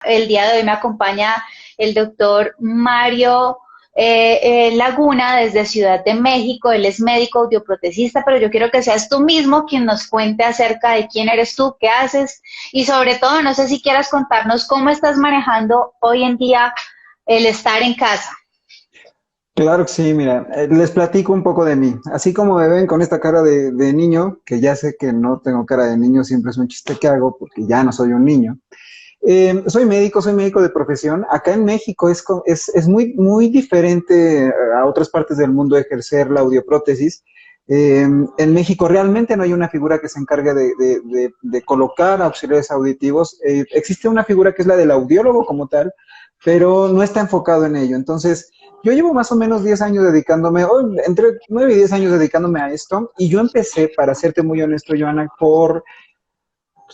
El día de hoy me acompaña el doctor Mario Laguna desde Ciudad de México. Él es médico audioprotesista, pero yo quiero que seas tú mismo quien nos cuente acerca de quién eres tú, qué haces y sobre todo, no sé si quieras contarnos cómo estás manejando hoy en día el estar en casa. Claro que sí, mira, les platico un poco de mí. Así como me ven con esta cara de niño, que ya sé que no tengo cara de niño, siempre es un chiste que hago porque ya no soy un niño. Soy médico de profesión. Acá en México es muy diferente a otras partes del mundo ejercer la audioprótesis. En México realmente no hay una figura que se encargue de colocar auxiliares auditivos. Existe una figura que es la del audiólogo como tal, pero no está enfocado en ello. Entonces, yo llevo más o menos 10 años dedicándome, entre 9 y 10 años dedicándome a esto, y yo empecé, para serte muy honesto, Joana,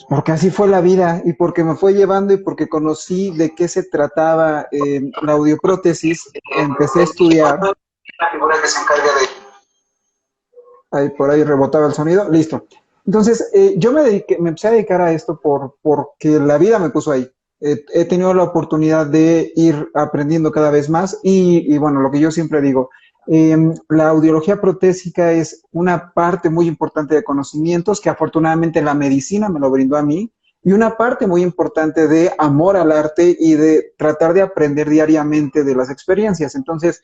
porque así fue la vida y porque me fue llevando y porque conocí de qué se trataba la audioprótesis, empecé a estudiar. La figura que se encarga de... Ahí, por ahí rebotaba el sonido, listo. Entonces, me empecé a dedicar a esto porque la vida me puso ahí. He tenido la oportunidad de ir aprendiendo cada vez más y bueno, lo que yo siempre digo, la audiología protésica es una parte muy importante de conocimientos que afortunadamente la medicina me lo brindó a mí y una parte muy importante de amor al arte y de tratar de aprender diariamente de las experiencias. Entonces,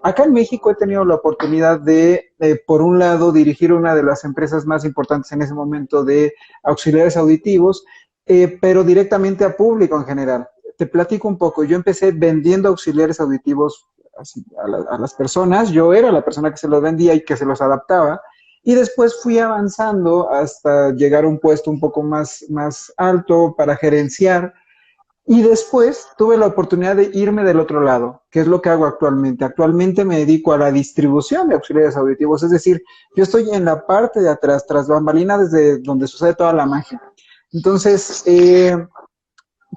acá en México he tenido la oportunidad de, por un lado, dirigir una de las empresas más importantes en ese momento de auxiliares auditivos, pero directamente a público en general. Te platico un poco. Yo empecé vendiendo auxiliares auditivos así, a las personas. Yo era la persona que se los vendía y que se los adaptaba. Y después fui avanzando hasta llegar a un puesto un poco más alto para gerenciar y después tuve la oportunidad de irme del otro lado, que es lo que hago actualmente. Actualmente me dedico a la distribución de auxiliares auditivos, es decir, yo estoy en la parte de atrás, tras bambalina, desde donde sucede toda la magia. Entonces,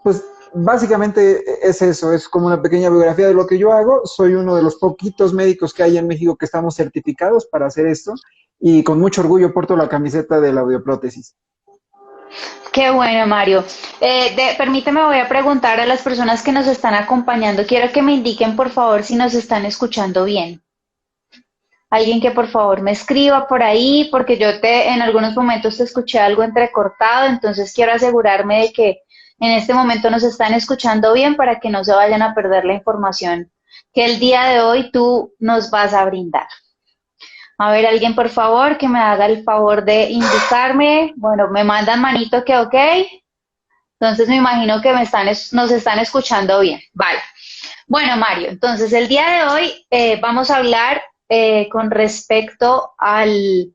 pues básicamente es eso, es como una pequeña biografía de lo que yo hago. Soy uno de los poquitos médicos que hay en México que estamos certificados para hacer esto y con mucho orgullo porto la camiseta de la audioprótesis. Qué bueno, Mario. Permíteme, voy a preguntar a las personas que nos están acompañando. Quiero que me indiquen, por favor, si nos están escuchando bien. Alguien que por favor me escriba por ahí, porque en algunos momentos te escuché algo entrecortado, entonces quiero asegurarme de que en este momento nos están escuchando bien para que no se vayan a perder la información que el día de hoy tú nos vas a brindar. A ver, alguien por favor que me haga el favor de indicarme. Bueno, me mandan manito que ok. Entonces me imagino que nos están escuchando bien. Vale. Bueno, Mario, entonces el día de hoy vamos a hablar con respecto al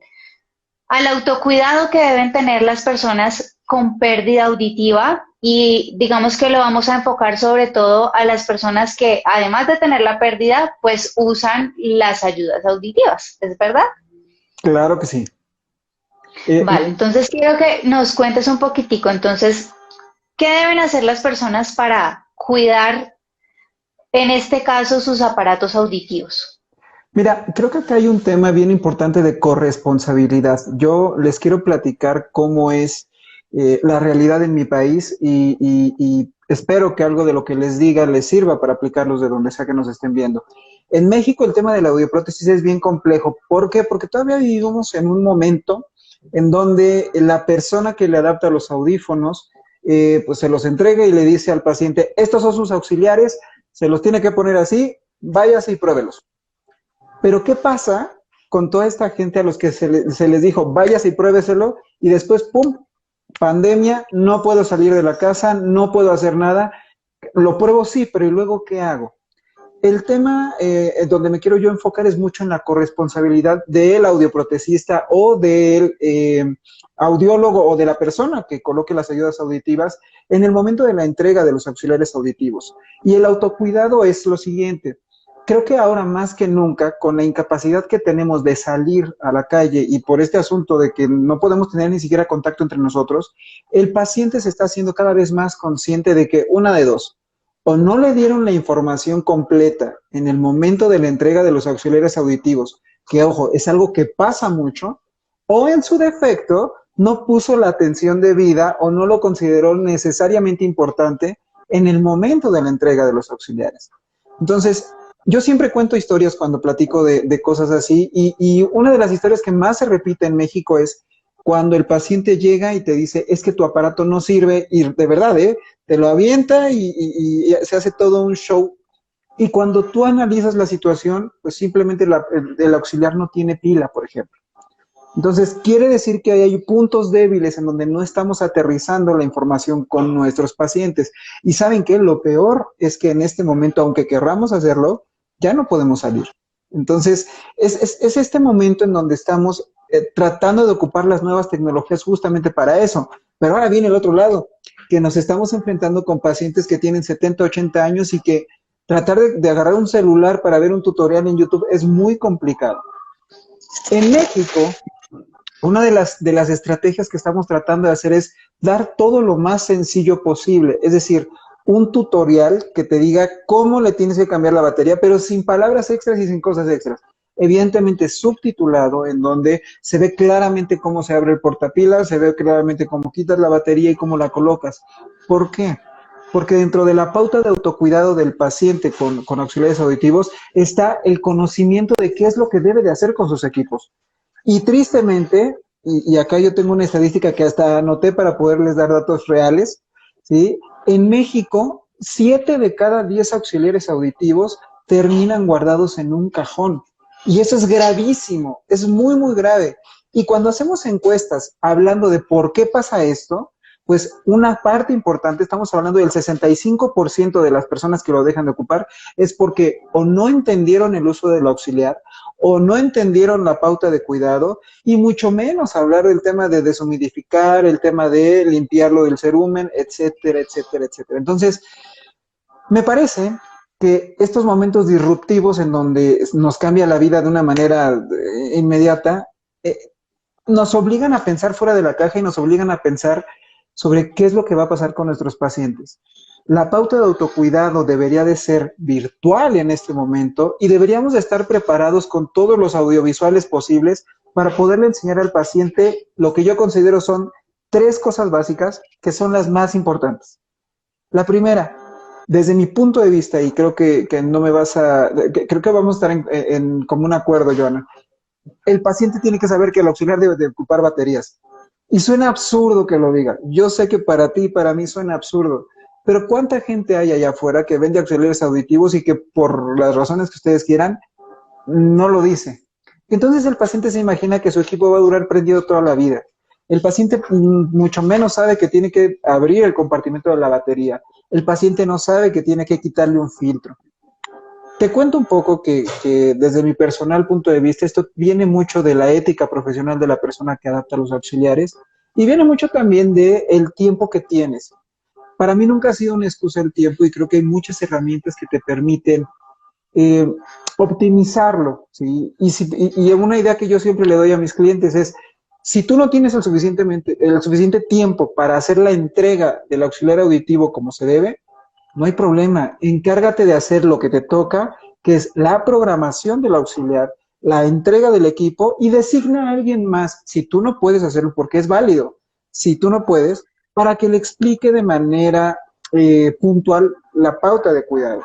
autocuidado que deben tener las personas con pérdida auditiva y digamos que lo vamos a enfocar sobre todo a las personas que además de tener la pérdida, pues usan las ayudas auditivas, ¿es verdad? Claro que sí. Vale, entonces quiero que nos cuentes un poquitico, entonces, ¿qué deben hacer las personas para cuidar, en este caso, sus aparatos auditivos? Mira, creo que acá hay un tema bien importante de corresponsabilidad. Yo les quiero platicar cómo es la realidad en mi país y espero que algo de lo que les diga les sirva para aplicarlos de donde sea que nos estén viendo. En México el tema de la audioprótesis es bien complejo. ¿Por qué? Porque todavía vivimos en un momento en donde la persona que le adapta los audífonos, pues se los entrega y le dice al paciente, estos son sus auxiliares, se los tiene que poner así, váyase y pruébelos. Pero ¿qué pasa con toda esta gente a los que se les dijo, váyase y pruébeselo, y después, ¡pum!, pandemia, no puedo salir de la casa, no puedo hacer nada, lo pruebo sí, pero ¿y luego qué hago? El tema donde me quiero yo enfocar es mucho en la corresponsabilidad del audioprotesista o del audiólogo o de la persona que coloque las ayudas auditivas en el momento de la entrega de los auxiliares auditivos. Y el autocuidado es lo siguiente. Creo que ahora más que nunca, con la incapacidad que tenemos de salir a la calle y por este asunto de que no podemos tener ni siquiera contacto entre nosotros, el paciente se está haciendo cada vez más consciente de que una de dos, o no le dieron la información completa en el momento de la entrega de los auxiliares auditivos, que ojo, es algo que pasa mucho, o en su defecto no puso la atención debida o no lo consideró necesariamente importante en el momento de la entrega de los auxiliares. Entonces, yo siempre cuento historias cuando platico de cosas así y una de las historias que más se repite en México es cuando el paciente llega y te dice, es que tu aparato no sirve y de verdad, te lo avienta y se hace todo un show. Y cuando tú analizas la situación, pues simplemente el auxiliar no tiene pila, por ejemplo. Entonces, quiere decir que hay puntos débiles en donde no estamos aterrizando la información con nuestros pacientes. Y saben que lo peor es que en este momento, aunque querramos hacerlo, ya no podemos salir. Entonces, es este momento en donde estamos tratando de ocupar las nuevas tecnologías justamente para eso. Pero ahora viene el otro lado, que nos estamos enfrentando con pacientes que tienen 70, 80 años y que tratar de agarrar un celular para ver un tutorial en YouTube es muy complicado. En México, una de las estrategias que estamos tratando de hacer es dar todo lo más sencillo posible, es decir, un tutorial que te diga cómo le tienes que cambiar la batería, pero sin palabras extras y sin cosas extras. Evidentemente subtitulado, en donde se ve claramente cómo se abre el portapilas, se ve claramente cómo quitas la batería y cómo la colocas. ¿Por qué? Porque dentro de la pauta de autocuidado del paciente con auxiliares auditivos está el conocimiento de qué es lo que debe de hacer con sus equipos. Y tristemente, y acá yo tengo una estadística que hasta anoté para poderles dar datos reales, ¿sí? En México, 7 de cada 10 auxiliares auditivos terminan guardados en un cajón. Y eso es gravísimo, es muy, muy grave. Y cuando hacemos encuestas hablando de por qué pasa esto, pues una parte importante, estamos hablando del 65% de las personas que lo dejan de ocupar, es porque o no entendieron el uso del auxiliar, o no entendieron la pauta de cuidado, y mucho menos hablar del tema de deshumidificar, el tema de limpiarlo del cerumen, etcétera, etcétera, etcétera. Entonces, me parece que estos momentos disruptivos en donde nos cambia la vida de una manera inmediata, nos obligan a pensar fuera de la caja y nos obligan a pensar sobre qué es lo que va a pasar con nuestros pacientes. La pauta de autocuidado debería de ser virtual en este momento y deberíamos de estar preparados con todos los audiovisuales posibles para poderle enseñar al paciente lo que yo considero son 3 cosas básicas que son las más importantes. La primera, desde mi punto de vista, y creo que no me vas a, creo que vamos a estar en común acuerdo, Joana, el paciente tiene que saber que el auxiliar debe de ocupar baterías. Y suena absurdo que lo diga. Yo sé que para ti y para mí suena absurdo. Pero ¿cuánta gente hay allá afuera que vende auxiliares auditivos y que por las razones que ustedes quieran, no lo dice? Entonces el paciente se imagina que su equipo va a durar prendido toda la vida. El paciente mucho menos sabe que tiene que abrir el compartimento de la batería. El paciente no sabe que tiene que quitarle un filtro. Te cuento un poco que desde mi personal punto de vista, esto viene mucho de la ética profesional de la persona que adapta a los auxiliares y viene mucho también del tiempo que tienes. Para mí nunca ha sido una excusa el tiempo y creo que hay muchas herramientas que te permiten eh, optimizarlo, ¿sí? Y una idea que yo siempre le doy a mis clientes es, si tú no tienes el suficiente tiempo para hacer la entrega del auxiliar auditivo como se debe, no hay problema, encárgate de hacer lo que te toca, que es la programación del auxiliar, la entrega del equipo y designa a alguien más, si tú no puedes hacerlo, porque es válido, si tú no puedes, para que le explique de manera puntual la pauta de cuidado.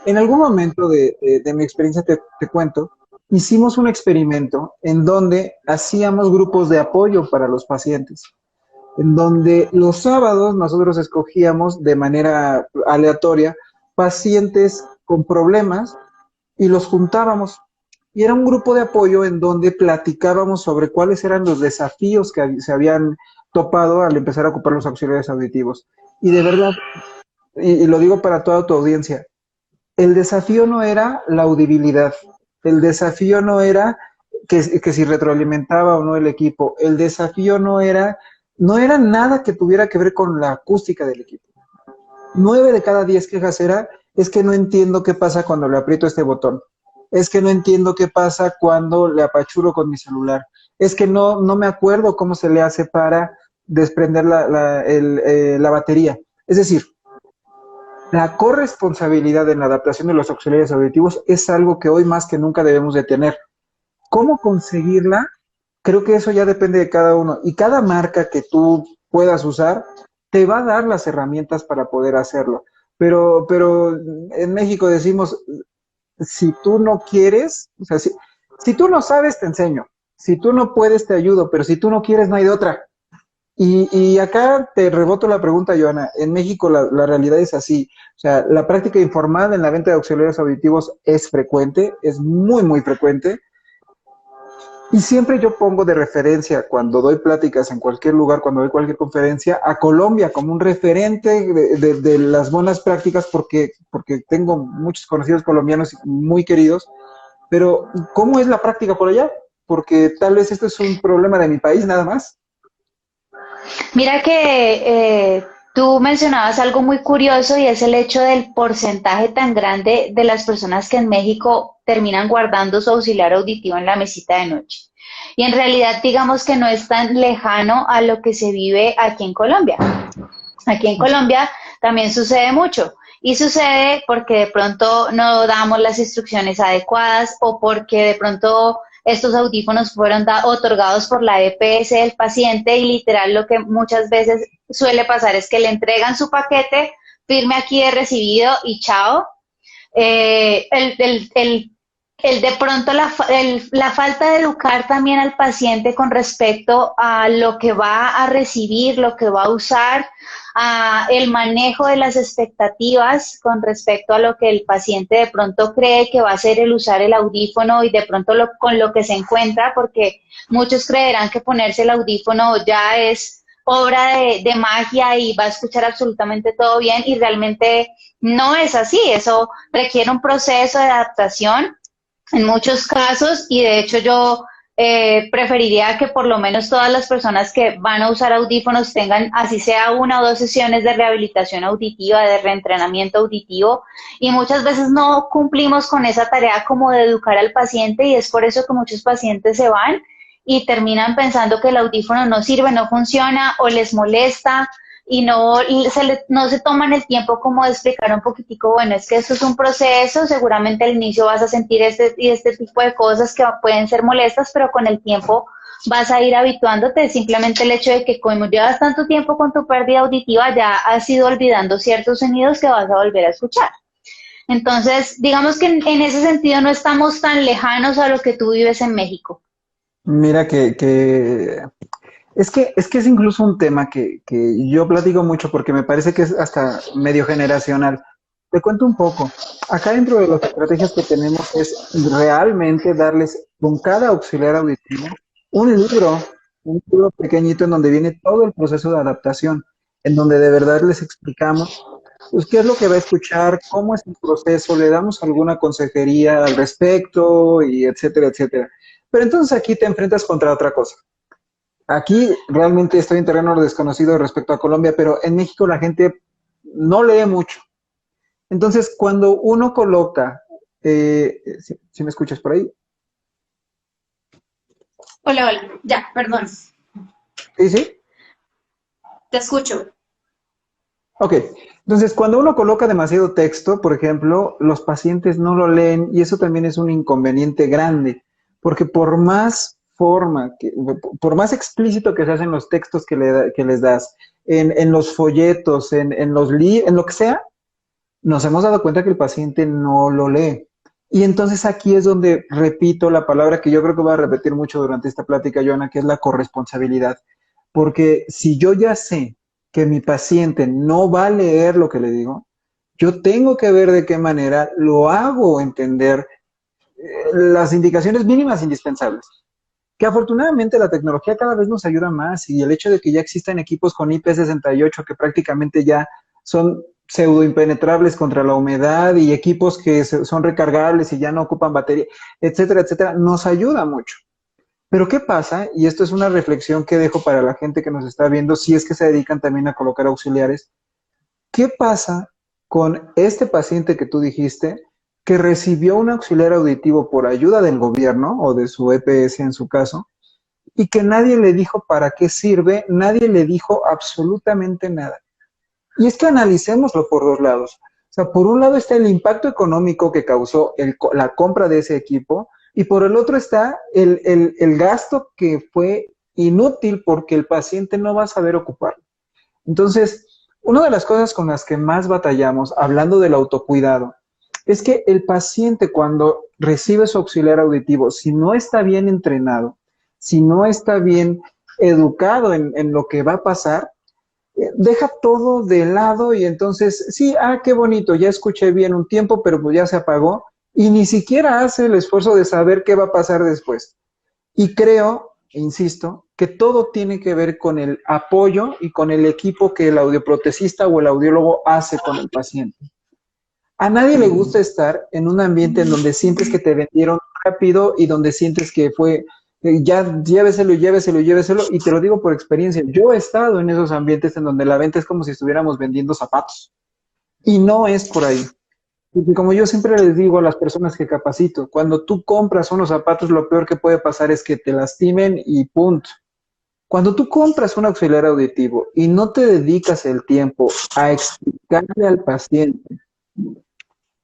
En algún momento de mi experiencia te cuento, hicimos un experimento en donde hacíamos grupos de apoyo para los pacientes en donde los sábados nosotros escogíamos de manera aleatoria pacientes con problemas y los juntábamos. Y era un grupo de apoyo en donde platicábamos sobre cuáles eran los desafíos que se habían topado al empezar a ocupar los auxiliares auditivos. Y de verdad, y lo digo para toda tu audiencia, el desafío no era la audibilidad, el desafío no era que si retroalimentaba o no el equipo, el desafío no era nada que tuviera que ver con la acústica del equipo. 9 de cada 10 quejas es que no entiendo qué pasa cuando le aprieto este botón, es que no entiendo qué pasa cuando le apachuro con mi celular, es que no me acuerdo cómo se le hace para desprender la batería. Es decir, la corresponsabilidad en la adaptación de los auxiliares auditivos es algo que hoy más que nunca debemos de tener. ¿Cómo conseguirla? Creo que eso ya depende de cada uno. Y cada marca que tú puedas usar te va a dar las herramientas para poder hacerlo. Pero en México decimos, si tú no quieres, o sea, si tú no sabes, te enseño. Si tú no puedes, te ayudo, pero si tú no quieres, no hay de otra. Y acá te reboto la pregunta, Joana. En México la realidad es así. O sea, la práctica informal en la venta de auxiliares auditivos es frecuente, es muy, muy frecuente. Y siempre yo pongo de referencia cuando doy pláticas en cualquier lugar, cuando doy cualquier conferencia, a Colombia como un referente de las buenas prácticas porque tengo muchos conocidos colombianos muy queridos, pero ¿cómo es la práctica por allá? Porque tal vez este es un problema de mi país nada más. Mira que tú mencionabas algo muy curioso y es el hecho del porcentaje tan grande de las personas que en México terminan guardando su auxiliar auditivo en la mesita de noche. Y en realidad digamos que no es tan lejano a lo que se vive aquí en Colombia. Aquí en Colombia también sucede mucho y sucede porque de pronto no damos las instrucciones adecuadas o porque de pronto estos audífonos fueron otorgados por la EPS del paciente y literal lo que muchas veces suele pasar es que le entregan su paquete, firme aquí de recibido y chao. Eh, el, el, el, el de pronto la falta de educar también al paciente con respecto a lo que va a recibir, lo que va a usar, a el manejo de las expectativas con respecto a lo que el paciente de pronto cree que va a ser el usar el audífono y de pronto con lo que se encuentra, porque muchos creerán que ponerse el audífono ya es obra de magia y va a escuchar absolutamente todo bien y realmente no es así, eso requiere un proceso de adaptación en muchos casos y de hecho yo preferiría que por lo menos todas las personas que van a usar audífonos tengan así sea una o dos sesiones de rehabilitación auditiva, de reentrenamiento auditivo y muchas veces no cumplimos con esa tarea como de educar al paciente y es por eso que muchos pacientes se van y terminan pensando que el audífono no sirve, no funciona o les molesta y no se toman el tiempo como de explicar un poquitico, bueno, es que esto es un proceso, seguramente al inicio vas a sentir este tipo de cosas que pueden ser molestas, pero con el tiempo vas a ir habituándote, simplemente el hecho de que como llevas tanto tiempo con tu pérdida auditiva, ya has ido olvidando ciertos sonidos que vas a volver a escuchar. Entonces, digamos que en ese sentido no estamos tan lejanos a lo que tú vives en México. Mira que es que es incluso un tema que yo platico mucho porque me parece que es hasta medio generacional. Te cuento un poco. Acá dentro de las estrategias que tenemos es realmente darles con cada auxiliar auditivo un libro, un libro pequeñito en donde viene todo el proceso de adaptación, en donde de verdad les explicamos pues, qué es lo que va a escuchar, cómo es el proceso, le damos alguna consejería al respecto y etcétera, etcétera. Pero entonces aquí te enfrentas contra otra cosa. Aquí realmente estoy en terreno desconocido respecto a Colombia, pero en México la gente no lee mucho. Entonces, cuando uno coloca, si me escuchas por ahí, Hola, hola. Ya, perdón. ¿sí? ¿Sí? Te escucho. Ok, entonces cuando uno coloca demasiado texto, por ejemplo, los pacientes no lo leen y eso también es un inconveniente grande, porque por más forma, por más explícito que se hacen los textos que les das, en los folletos, en lo que sea, nos hemos dado cuenta que el paciente no lo lee. Y entonces aquí es donde repito la palabra que yo creo que voy a repetir mucho durante esta plática, Joana, que es la corresponsabilidad. Porque si yo ya sé que mi paciente no va a leer lo que le digo, yo tengo que ver de qué manera lo hago entender las indicaciones mínimas indispensables. Que afortunadamente la tecnología cada vez nos ayuda más y el hecho de que ya existan equipos con IP68 que prácticamente ya son pseudo impenetrables contra la humedad y equipos que son recargables y ya no ocupan batería, etcétera, etcétera, nos ayuda mucho. Pero ¿qué pasa? Y esto es una reflexión que dejo para la gente que nos está viendo, si es que se dedican también a colocar auxiliares. ¿Qué pasa con este paciente que tú dijiste que recibió un auxiliar auditivo por ayuda del gobierno o de su EPS en su caso y que nadie le dijo para qué sirve, nadie le dijo absolutamente nada? Y es que analicémoslo por dos lados. O sea, por un lado está el impacto económico que causó la compra de ese equipo y por el otro está el gasto que fue inútil porque el paciente no va a saber ocuparlo. Entonces, una de las cosas con las que más batallamos, hablando del autocuidado, es que el paciente cuando recibe su auxiliar auditivo, si no está bien entrenado, si no está bien educado en lo que va a pasar, deja todo de lado y entonces, sí, qué bonito, ya escuché bien un tiempo, pero pues ya se apagó y ni siquiera hace el esfuerzo de saber qué va a pasar después. Y creo, e insisto, que todo tiene que ver con el apoyo y con el equipo que el audioprotesista o el audiólogo hace con el paciente. A nadie le gusta estar en un ambiente en donde sientes que te vendieron rápido y donde sientes que fue, ya lléveselo, lléveselo, lléveselo, y te lo digo por experiencia. Yo he estado en esos ambientes en donde la venta es como si estuviéramos vendiendo zapatos. Y no es por ahí. Porque como yo siempre les digo a las personas que capacito, cuando tú compras unos zapatos, lo peor que puede pasar es que te lastimen y punto. Cuando tú compras un auxiliar auditivo y no te dedicas el tiempo a explicarle al paciente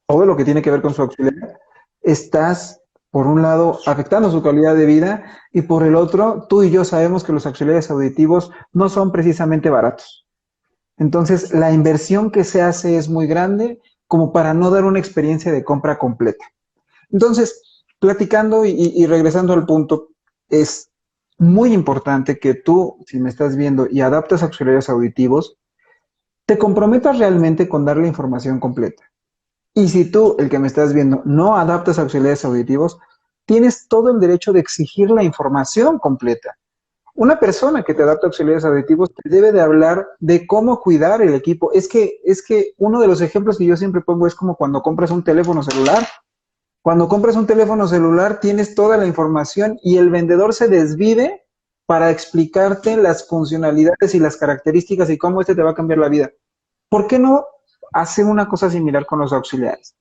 todo lo que tiene que ver con su auxiliar, estás, por un lado, afectando su calidad de vida y por el otro, tú y yo sabemos que los auxiliares auditivos no son precisamente baratos. Entonces, la inversión que se hace es muy grande como para no dar una experiencia de compra completa. Entonces, platicando y regresando al punto, es muy importante que tú, si me estás viendo y adaptas auxiliares auditivos, te comprometas realmente con dar la información completa. Y si tú, el que me estás viendo, no adaptas auxiliares auditivos, tienes todo el derecho de exigir la información completa. Una persona que te adapta auxiliares auditivos te debe de hablar de cómo cuidar el equipo. Es que uno de los ejemplos que yo siempre pongo es como cuando compras un teléfono celular. Cuando compras un teléfono celular tienes toda la información y el vendedor se desvive para explicarte las funcionalidades y las características y cómo este te va a cambiar la vida. ¿Por qué no hacer una cosa similar con los auxiliares?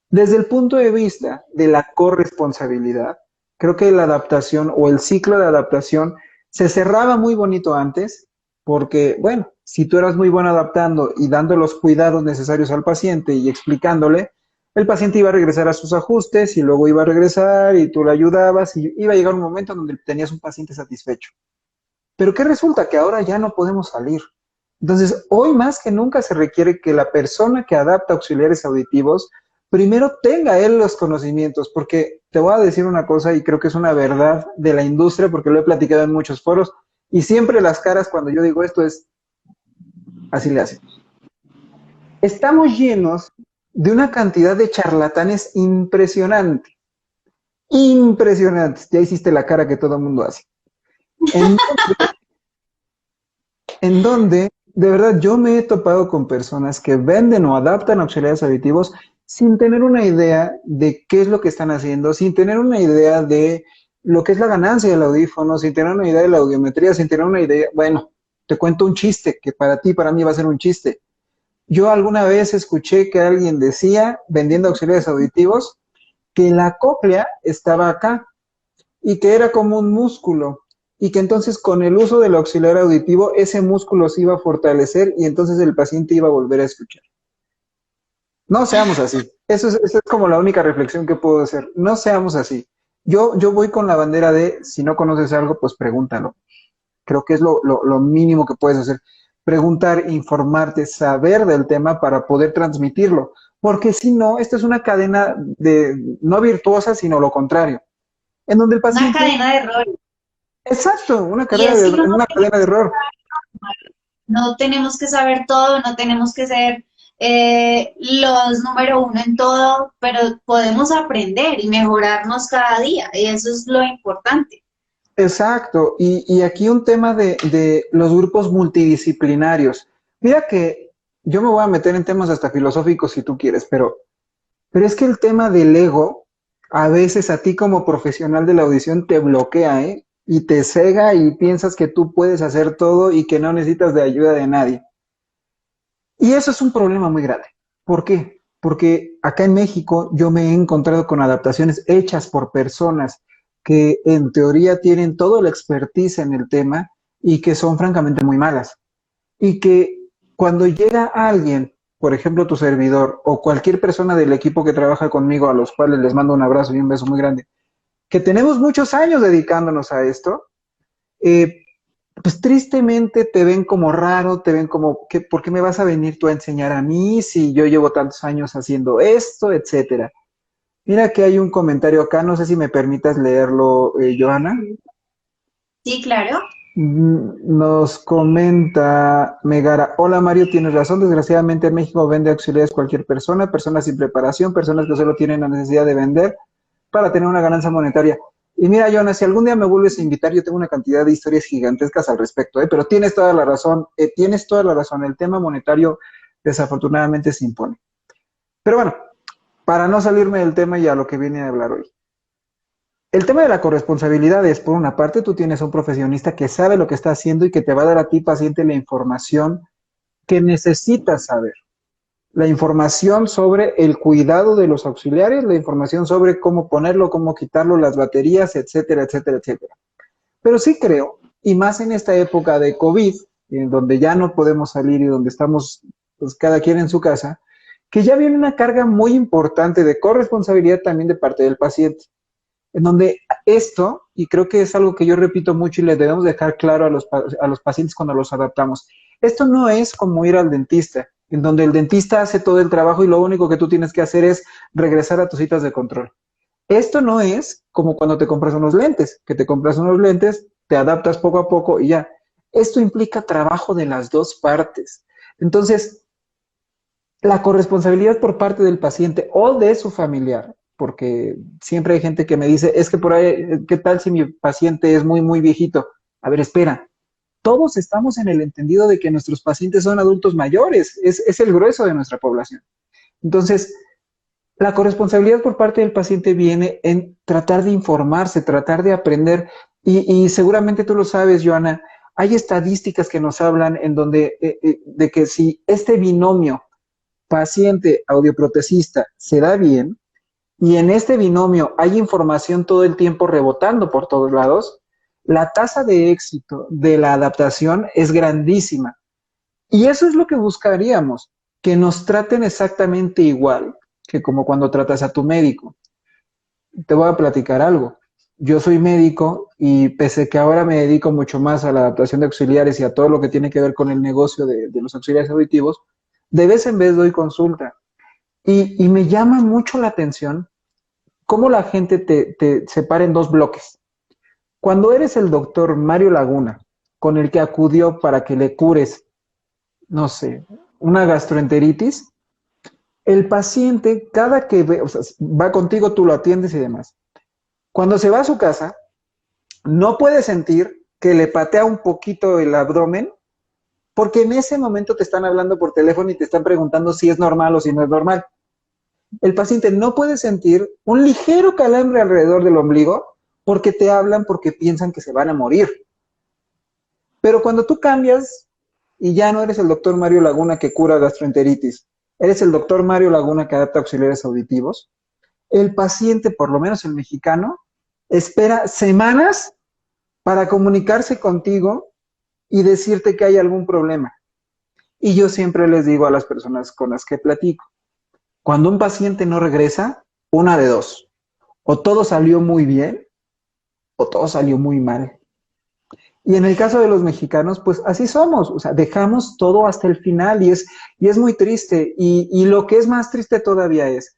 Desde el punto de vista de la corresponsabilidad, creo que la adaptación o el ciclo de adaptación se cerraba muy bonito antes, porque, bueno, si tú eras muy bueno adaptando y dando los cuidados necesarios al paciente y explicándole, el paciente iba a regresar a sus ajustes y luego iba a regresar y tú le ayudabas y iba a llegar un momento donde tenías un paciente satisfecho. Pero ¿qué resulta? Que ahora ya no podemos salir. Entonces, hoy más que nunca se requiere que la persona que adapta auxiliares auditivos primero tenga él los conocimientos, porque te voy a decir una cosa y creo que es una verdad de la industria, porque lo he platicado en muchos foros, y siempre las caras cuando yo digo esto es, así le hacen. Estamos llenos de una cantidad de charlatanes impresionante, impresionantes. Ya hiciste la cara que todo el mundo hace. En donde, de verdad, yo me he topado con personas que venden o adaptan auxiliares auditivos sin tener una idea de qué es lo que están haciendo, sin tener una idea de lo que es la ganancia del audífono, sin tener una idea de la audiometría, sin tener una idea, bueno, te cuento un chiste que para ti, para mí va a ser un chiste. Yo alguna vez escuché que alguien decía, vendiendo auxiliares auditivos, que la cóclea estaba acá y que era como un músculo y que entonces con el uso del auxiliar auditivo ese músculo se iba a fortalecer y entonces el paciente iba a volver a escuchar. No seamos así. Esa es como la única reflexión que puedo hacer. No seamos así. Yo voy con la bandera de si no conoces algo, pues pregúntalo. Creo que es lo mínimo que puedes hacer. Preguntar, informarte, saber del tema para poder transmitirlo. Porque si no, esta es una cadena de no virtuosa, sino lo contrario. En donde el Una paciente... cadena de errores. Exacto, una Y cadena es de, que una cadena de error. no tenemos que saber todo, no tenemos que ser los número uno en todo, pero podemos aprender y mejorarnos cada día, y eso es lo importante. Exacto, y aquí un tema de los grupos multidisciplinarios. Mira que yo me voy a meter en temas hasta filosóficos si tú quieres, pero es que el tema del ego a veces a ti como profesional de la audición te bloquea, ¿eh? Y te cega y piensas que tú puedes hacer todo y que no necesitas de ayuda de nadie. Y eso es un problema muy grande. ¿Por qué? Porque acá en México yo me he encontrado con adaptaciones hechas por personas que en teoría tienen todo el expertise en el tema y que son francamente muy malas. Y que cuando llega alguien, por ejemplo tu servidor o cualquier persona del equipo que trabaja conmigo, a los cuales les mando un abrazo y un beso muy grande, que tenemos muchos años dedicándonos a esto, eh, pues tristemente te ven como raro, te ven como, ¿por qué me vas a venir tú a enseñar a mí si yo llevo tantos años haciendo esto, etcétera? Mira que hay un comentario acá, no sé si me permitas leerlo, Johanna. Sí, claro. Nos comenta Megara, hola Mario, tienes razón, desgraciadamente en México vende auxiliares cualquier persona, personas sin preparación, personas que solo tienen la necesidad de vender para tener una ganancia monetaria. Y mira, Johanna, si algún día me vuelves a invitar, yo tengo una cantidad de historias gigantescas al respecto, pero tienes toda la razón, el tema monetario desafortunadamente se impone. Pero bueno, para no salirme del tema y a lo que viene a hablar hoy. El tema de la corresponsabilidad es, por una parte, tú tienes a un profesionista que sabe lo que está haciendo y que te va a dar a ti, paciente, la información que necesitas saber. La información sobre el cuidado de los auxiliares, la información sobre cómo ponerlo, cómo quitarlo, las baterías, etcétera, etcétera, etcétera. Pero sí creo, y más en esta época de COVID, en donde ya no podemos salir y donde estamos pues, cada quien en su casa, que ya viene una carga muy importante de corresponsabilidad también de parte del paciente, en donde esto, y creo que es algo que yo repito mucho y le debemos dejar claro a los pacientes cuando los adaptamos, esto no es como ir al dentista, en donde el dentista hace todo el trabajo y lo único que tú tienes que hacer es regresar a tus citas de control. Esto no es como cuando te compras unos lentes, que te compras unos lentes, te adaptas poco a poco y ya. Esto implica trabajo de las dos partes. Entonces, la corresponsabilidad por parte del paciente o de su familiar, porque siempre hay gente que me dice, es que por ahí, ¿qué tal si mi paciente es muy, muy viejito? A ver, espera, todos estamos en el entendido de que nuestros pacientes son adultos mayores, es el grueso de nuestra población. Entonces, la corresponsabilidad por parte del paciente viene en tratar de informarse, tratar de aprender, y seguramente tú lo sabes, Joana, hay estadísticas que nos hablan en donde, de que si este binomio paciente audioprotesista se da bien, y en este binomio hay información todo el tiempo rebotando por todos lados, la tasa de éxito de la adaptación es grandísima. Y eso es lo que buscaríamos, que nos traten exactamente igual que como cuando tratas a tu médico. Te voy a platicar algo. Yo soy médico y pese que ahora me dedico mucho más a la adaptación de auxiliares y a todo lo que tiene que ver con el negocio de los auxiliares auditivos, de vez en vez doy consulta. Y me llama mucho la atención cómo la gente te separa en dos bloques. Cuando eres el doctor Mario Laguna, con el que acudió para que le cures, no sé, una gastroenteritis, el paciente, cada que ve, o sea, va contigo, tú lo atiendes y demás. Cuando se va a su casa, no puede sentir que le patea un poquito el abdomen, porque en ese momento te están hablando por teléfono y te están preguntando si es normal o si no es normal. El paciente no puede sentir un ligero calambre alrededor del ombligo porque te hablan porque piensan que se van a morir. Pero cuando tú cambias y ya no eres el doctor Mario Laguna que cura gastroenteritis, eres el doctor Mario Laguna que adapta auxiliares auditivos, el paciente, por lo menos el mexicano, espera semanas para comunicarse contigo y decirte que hay algún problema. Y yo siempre les digo a las personas con las que platico, cuando un paciente no regresa, una de dos, o todo salió muy bien o todo salió muy mal. Y en el caso de los mexicanos, pues así somos, o sea, dejamos todo hasta el final y es muy triste. Y lo que es más triste todavía es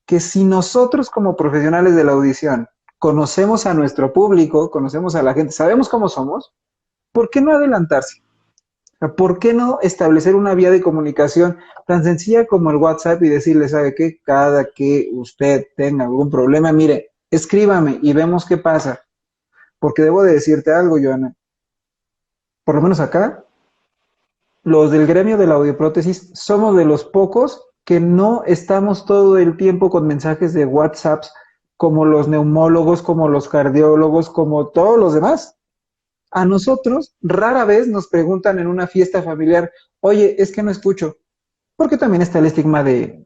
que si nosotros como profesionales de la audición conocemos a nuestro público, conocemos a la gente, sabemos cómo somos, ¿por qué no adelantarse? ¿Por qué no establecer una vía de comunicación tan sencilla como el WhatsApp y decirle, ¿sabe qué? Cada que usted tenga algún problema, mire, escríbame y vemos qué pasa. Porque debo de decirte algo, Joana, por lo menos acá, los del gremio de la audioprótesis somos de los pocos que no estamos todo el tiempo con mensajes de WhatsApp como los neumólogos, como los cardiólogos, como todos los demás. A nosotros rara vez nos preguntan en una fiesta familiar, oye, es que no escucho, porque también está el estigma de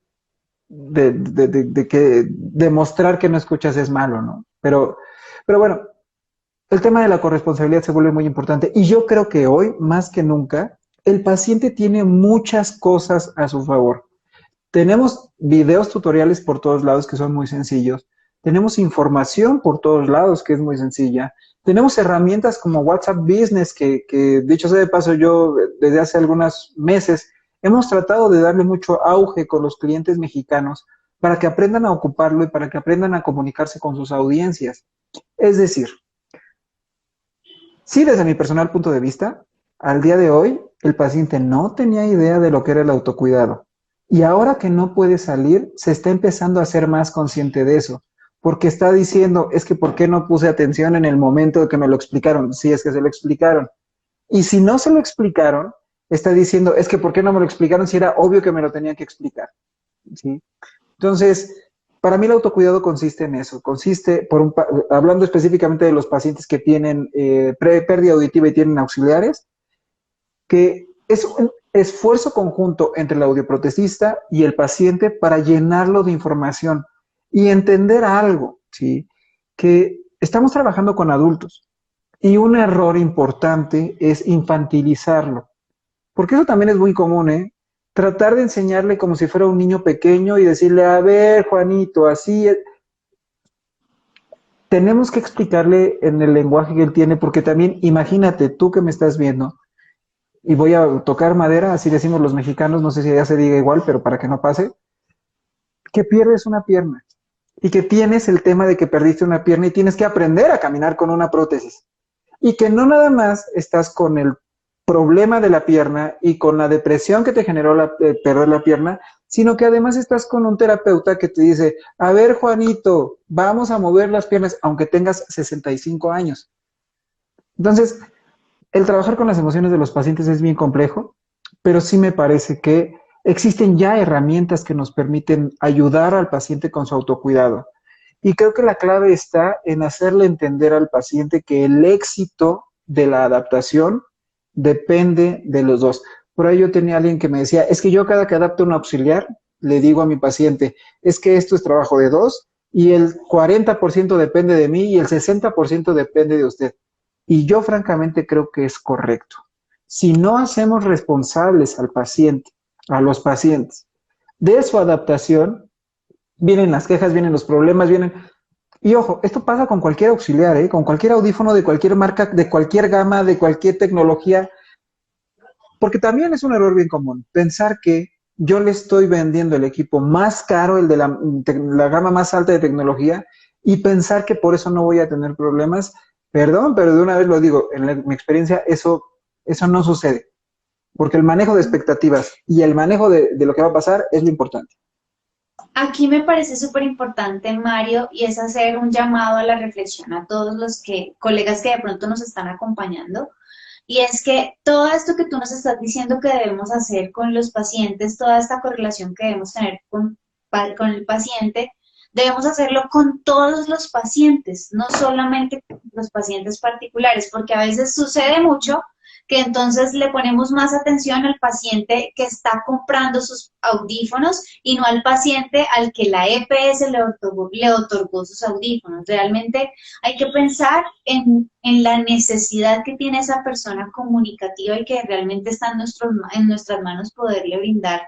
que demostrar que no escuchas es malo, ¿no? Pero bueno, el tema de la corresponsabilidad se vuelve muy importante y yo creo que hoy, más que nunca, el paciente tiene muchas cosas a su favor. Tenemos videos tutoriales por todos lados que son muy sencillos. tenemos información por todos lados que es muy sencilla, tenemos herramientas como WhatsApp Business que dicho sea de paso, yo desde hace algunos meses hemos tratado de darle mucho auge con los clientes mexicanos para que aprendan a ocuparlo y para que aprendan a comunicarse con sus audiencias. Es decir, sí, desde mi personal punto de vista, al día de hoy, el paciente no tenía idea de lo que era el autocuidado. Y ahora que no puede salir, se está empezando a ser más consciente de eso. Porque está diciendo, es que ¿por qué no puse atención en el momento de que me lo explicaron? Sí, es que se lo explicaron. Y si no se lo explicaron, está diciendo, es que ¿por qué no me lo explicaron si era obvio que me lo tenía que explicar? ¿Sí? Entonces, para mí el autocuidado consiste en eso, consiste, hablando específicamente de los pacientes que tienen pérdida auditiva y tienen auxiliares, que es un esfuerzo conjunto entre el audioprotesista y el paciente para llenarlo de información y entender algo, ¿sí? Que estamos trabajando con adultos y un error importante es infantilizarlo, porque eso también es muy común, ¿eh? Tratar de enseñarle como si fuera un niño pequeño y decirle, a ver, Juanito, así es. Tenemos que explicarle en el lenguaje que él tiene, porque también imagínate tú que me estás viendo, y voy a tocar madera, así decimos los mexicanos, no sé si ya se diga igual, pero para que no pase, que pierdes una pierna y que tienes el tema de que perdiste una pierna y tienes que aprender a caminar con una prótesis. Y que no nada más estás con el problema de la pierna y con la depresión que te generó perder la pierna, sino que además estás con un terapeuta que te dice, a ver, Juanito, vamos a mover las piernas, aunque tengas 65 años. Entonces, el trabajar con las emociones de los pacientes es bien complejo, pero sí me parece que existen ya herramientas que nos permiten ayudar al paciente con su autocuidado. Y creo que la clave está en hacerle entender al paciente que el éxito de la adaptación depende de los dos. Por ahí yo tenía alguien que me decía, es que yo cada que adapto un auxiliar, le digo a mi paciente, es que esto es trabajo de dos y el 40% depende de mí y el 60% depende de usted. Y yo francamente creo que es correcto. Si no hacemos responsables al paciente, a los pacientes, de su adaptación, vienen las quejas, vienen los problemas, vienen... Y ojo, esto pasa con cualquier auxiliar, ¿eh? Con cualquier audífono de cualquier marca, de cualquier gama, de cualquier tecnología, porque también es un error bien común, pensar que yo le estoy vendiendo el equipo más caro, el de la gama más alta de tecnología, y pensar que por eso no voy a tener problemas. Perdón, pero de una vez lo digo, en mi experiencia eso no sucede, porque el manejo de expectativas y el manejo de lo que va a pasar es lo importante. Aquí me parece súper importante, Mario, y es hacer un llamado a la reflexión a todos los colegas que de pronto nos están acompañando. Y es que todo esto que tú nos estás diciendo que debemos hacer con los pacientes, toda esta correlación que debemos tener con el paciente, debemos hacerlo con todos los pacientes, no solamente con los pacientes particulares, porque a veces sucede mucho que entonces le ponemos más atención al paciente que está comprando sus audífonos y no al paciente al que la EPS le otorgó sus audífonos. Realmente hay que pensar en la necesidad que tiene esa persona comunicativa y que realmente está en nuestras manos poderle brindar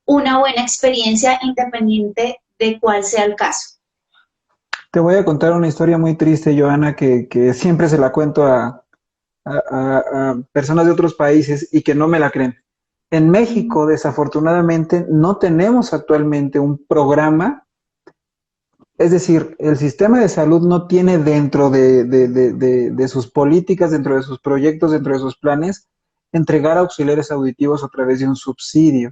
una buena experiencia independiente de cuál sea el caso. Te voy a contar una historia muy triste, Joana, que siempre se la cuento a personas de otros países y que no me la creen. En México, desafortunadamente, no tenemos actualmente un programa, es decir, el sistema de salud no tiene dentro de sus políticas, dentro de sus proyectos, dentro de sus planes, entregar auxiliares auditivos a través de un subsidio.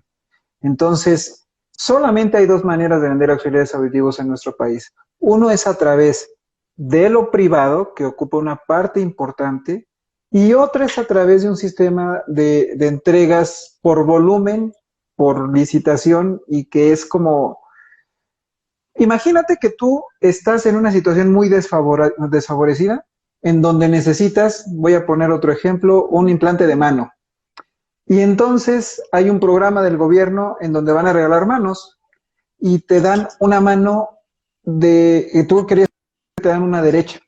Entonces, solamente hay dos maneras de vender auxiliares auditivos en nuestro país. Uno es a través de lo privado, que ocupa una parte importante, y otra es a través de un sistema de entregas por volumen, por licitación, y que es como... Imagínate que tú estás en una situación muy desfavorecida, en donde necesitas, voy a poner otro ejemplo, un implante de mano. Y entonces hay un programa del gobierno en donde van a regalar manos y te dan una mano que tú querías que te dan una derecha.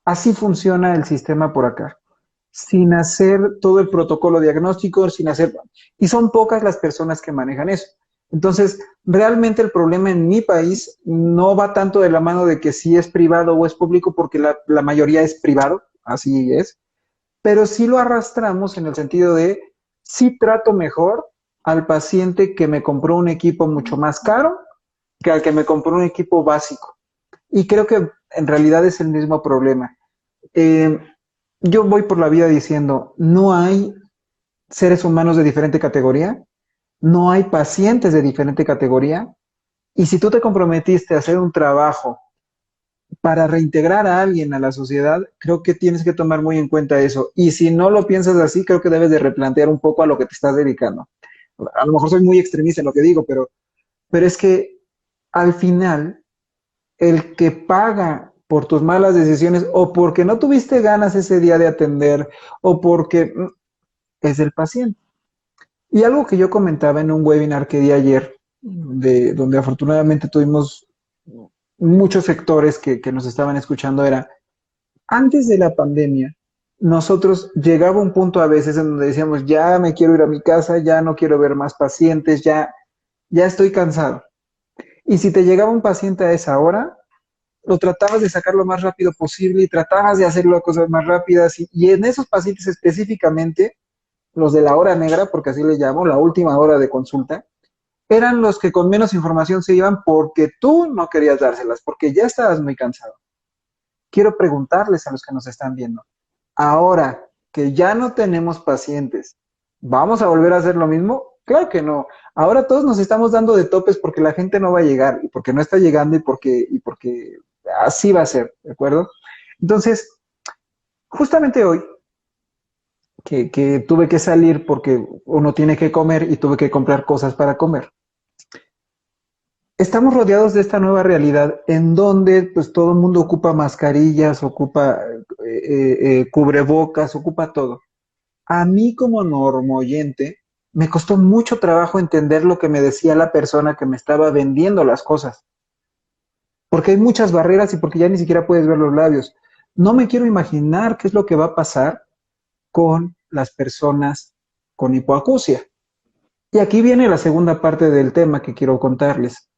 Así funciona el sistema por acá, sin hacer todo el protocolo diagnóstico, sin hacer... Y son pocas las personas que manejan eso. Entonces, realmente el problema en mi país no va tanto de la mano de que si es privado o es público, porque la mayoría es privado, así es, pero sí lo arrastramos en el sentido de sí trato mejor al paciente que me compró un equipo mucho más caro que al que me compró un equipo básico. Y creo que en realidad es el mismo problema. Eh, yo voy por la vida diciendo, no hay seres humanos de diferente categoría, no hay pacientes de diferente categoría, y si tú te comprometiste a hacer un trabajo para reintegrar a alguien a la sociedad, creo que tienes que tomar muy en cuenta eso. Y si no lo piensas así, creo que debes de replantear un poco a lo que te estás dedicando. A lo mejor soy muy extremista en lo que digo, pero es que al final, el que paga por tus malas decisiones o porque no tuviste ganas ese día de atender o porque es el paciente. Y algo que yo comentaba en un webinar que di ayer, donde afortunadamente tuvimos muchos sectores que nos estaban escuchando, era, antes de la pandemia, nosotros llegaba un punto a veces en donde decíamos, ya me quiero ir a mi casa, ya no quiero ver más pacientes, ya estoy cansado. Y si te llegaba un paciente a esa hora, lo tratabas de sacar lo más rápido posible y tratabas de hacerlo a cosas más rápidas. Y en esos pacientes específicamente, los de la hora negra, porque así le llamo, la última hora de consulta, eran los que con menos información se iban porque tú no querías dárselas, porque ya estabas muy cansado. Quiero preguntarles a los que nos están viendo, ahora que ya no tenemos pacientes, ¿vamos a volver a hacer lo mismo? Claro que no. Ahora todos nos estamos dando de topes porque la gente no va a llegar y porque no está llegando y porque así va a ser, ¿de acuerdo? Entonces, justamente hoy que tuve que salir porque uno tiene que comer y tuve que comprar cosas para comer, estamos rodeados de esta nueva realidad en donde pues todo el mundo ocupa mascarillas, ocupa cubrebocas, ocupa todo. A mí como normoyente me costó mucho trabajo entender lo que me decía la persona que me estaba vendiendo las cosas, porque hay muchas barreras y porque ya ni siquiera puedes ver los labios. No me quiero imaginar qué es lo que va a pasar con las personas con hipoacusia. Y aquí viene la segunda parte del tema que quiero contarles.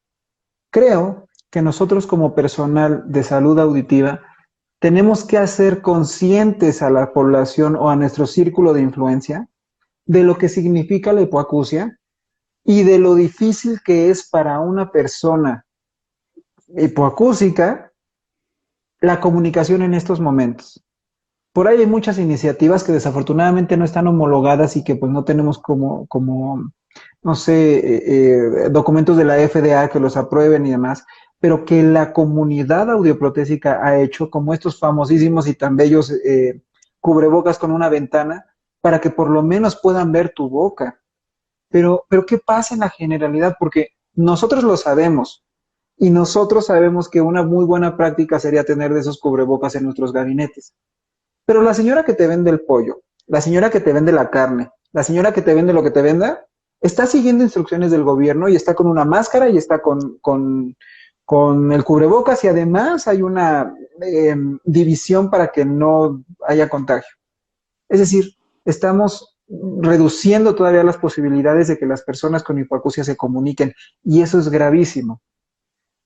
Creo que nosotros como personal de salud auditiva tenemos que hacer conscientes a la población o a nuestro círculo de influencia de lo que significa la hipoacusia y de lo difícil que es para una persona hipoacúsica la comunicación en estos momentos. Por ahí hay muchas iniciativas que desafortunadamente no están homologadas y que pues no tenemos como no sé, documentos de la FDA que los aprueben y demás, pero que la comunidad audioprotésica ha hecho, como estos famosísimos y tan bellos cubrebocas con una ventana, para que por lo menos puedan ver tu boca. Pero ¿qué pasa en la generalidad? Porque nosotros lo sabemos y nosotros sabemos que una muy buena práctica sería tener de esos cubrebocas en nuestros gabinetes. Pero la señora que te vende el pollo, la señora que te vende la carne, la señora que te vende lo que te venda, está siguiendo instrucciones del gobierno y está con una máscara y está con el cubrebocas y además hay una división para que no haya contagio. Es decir, estamos reduciendo todavía las posibilidades de que las personas con hipoacusia se comuniquen y eso es gravísimo.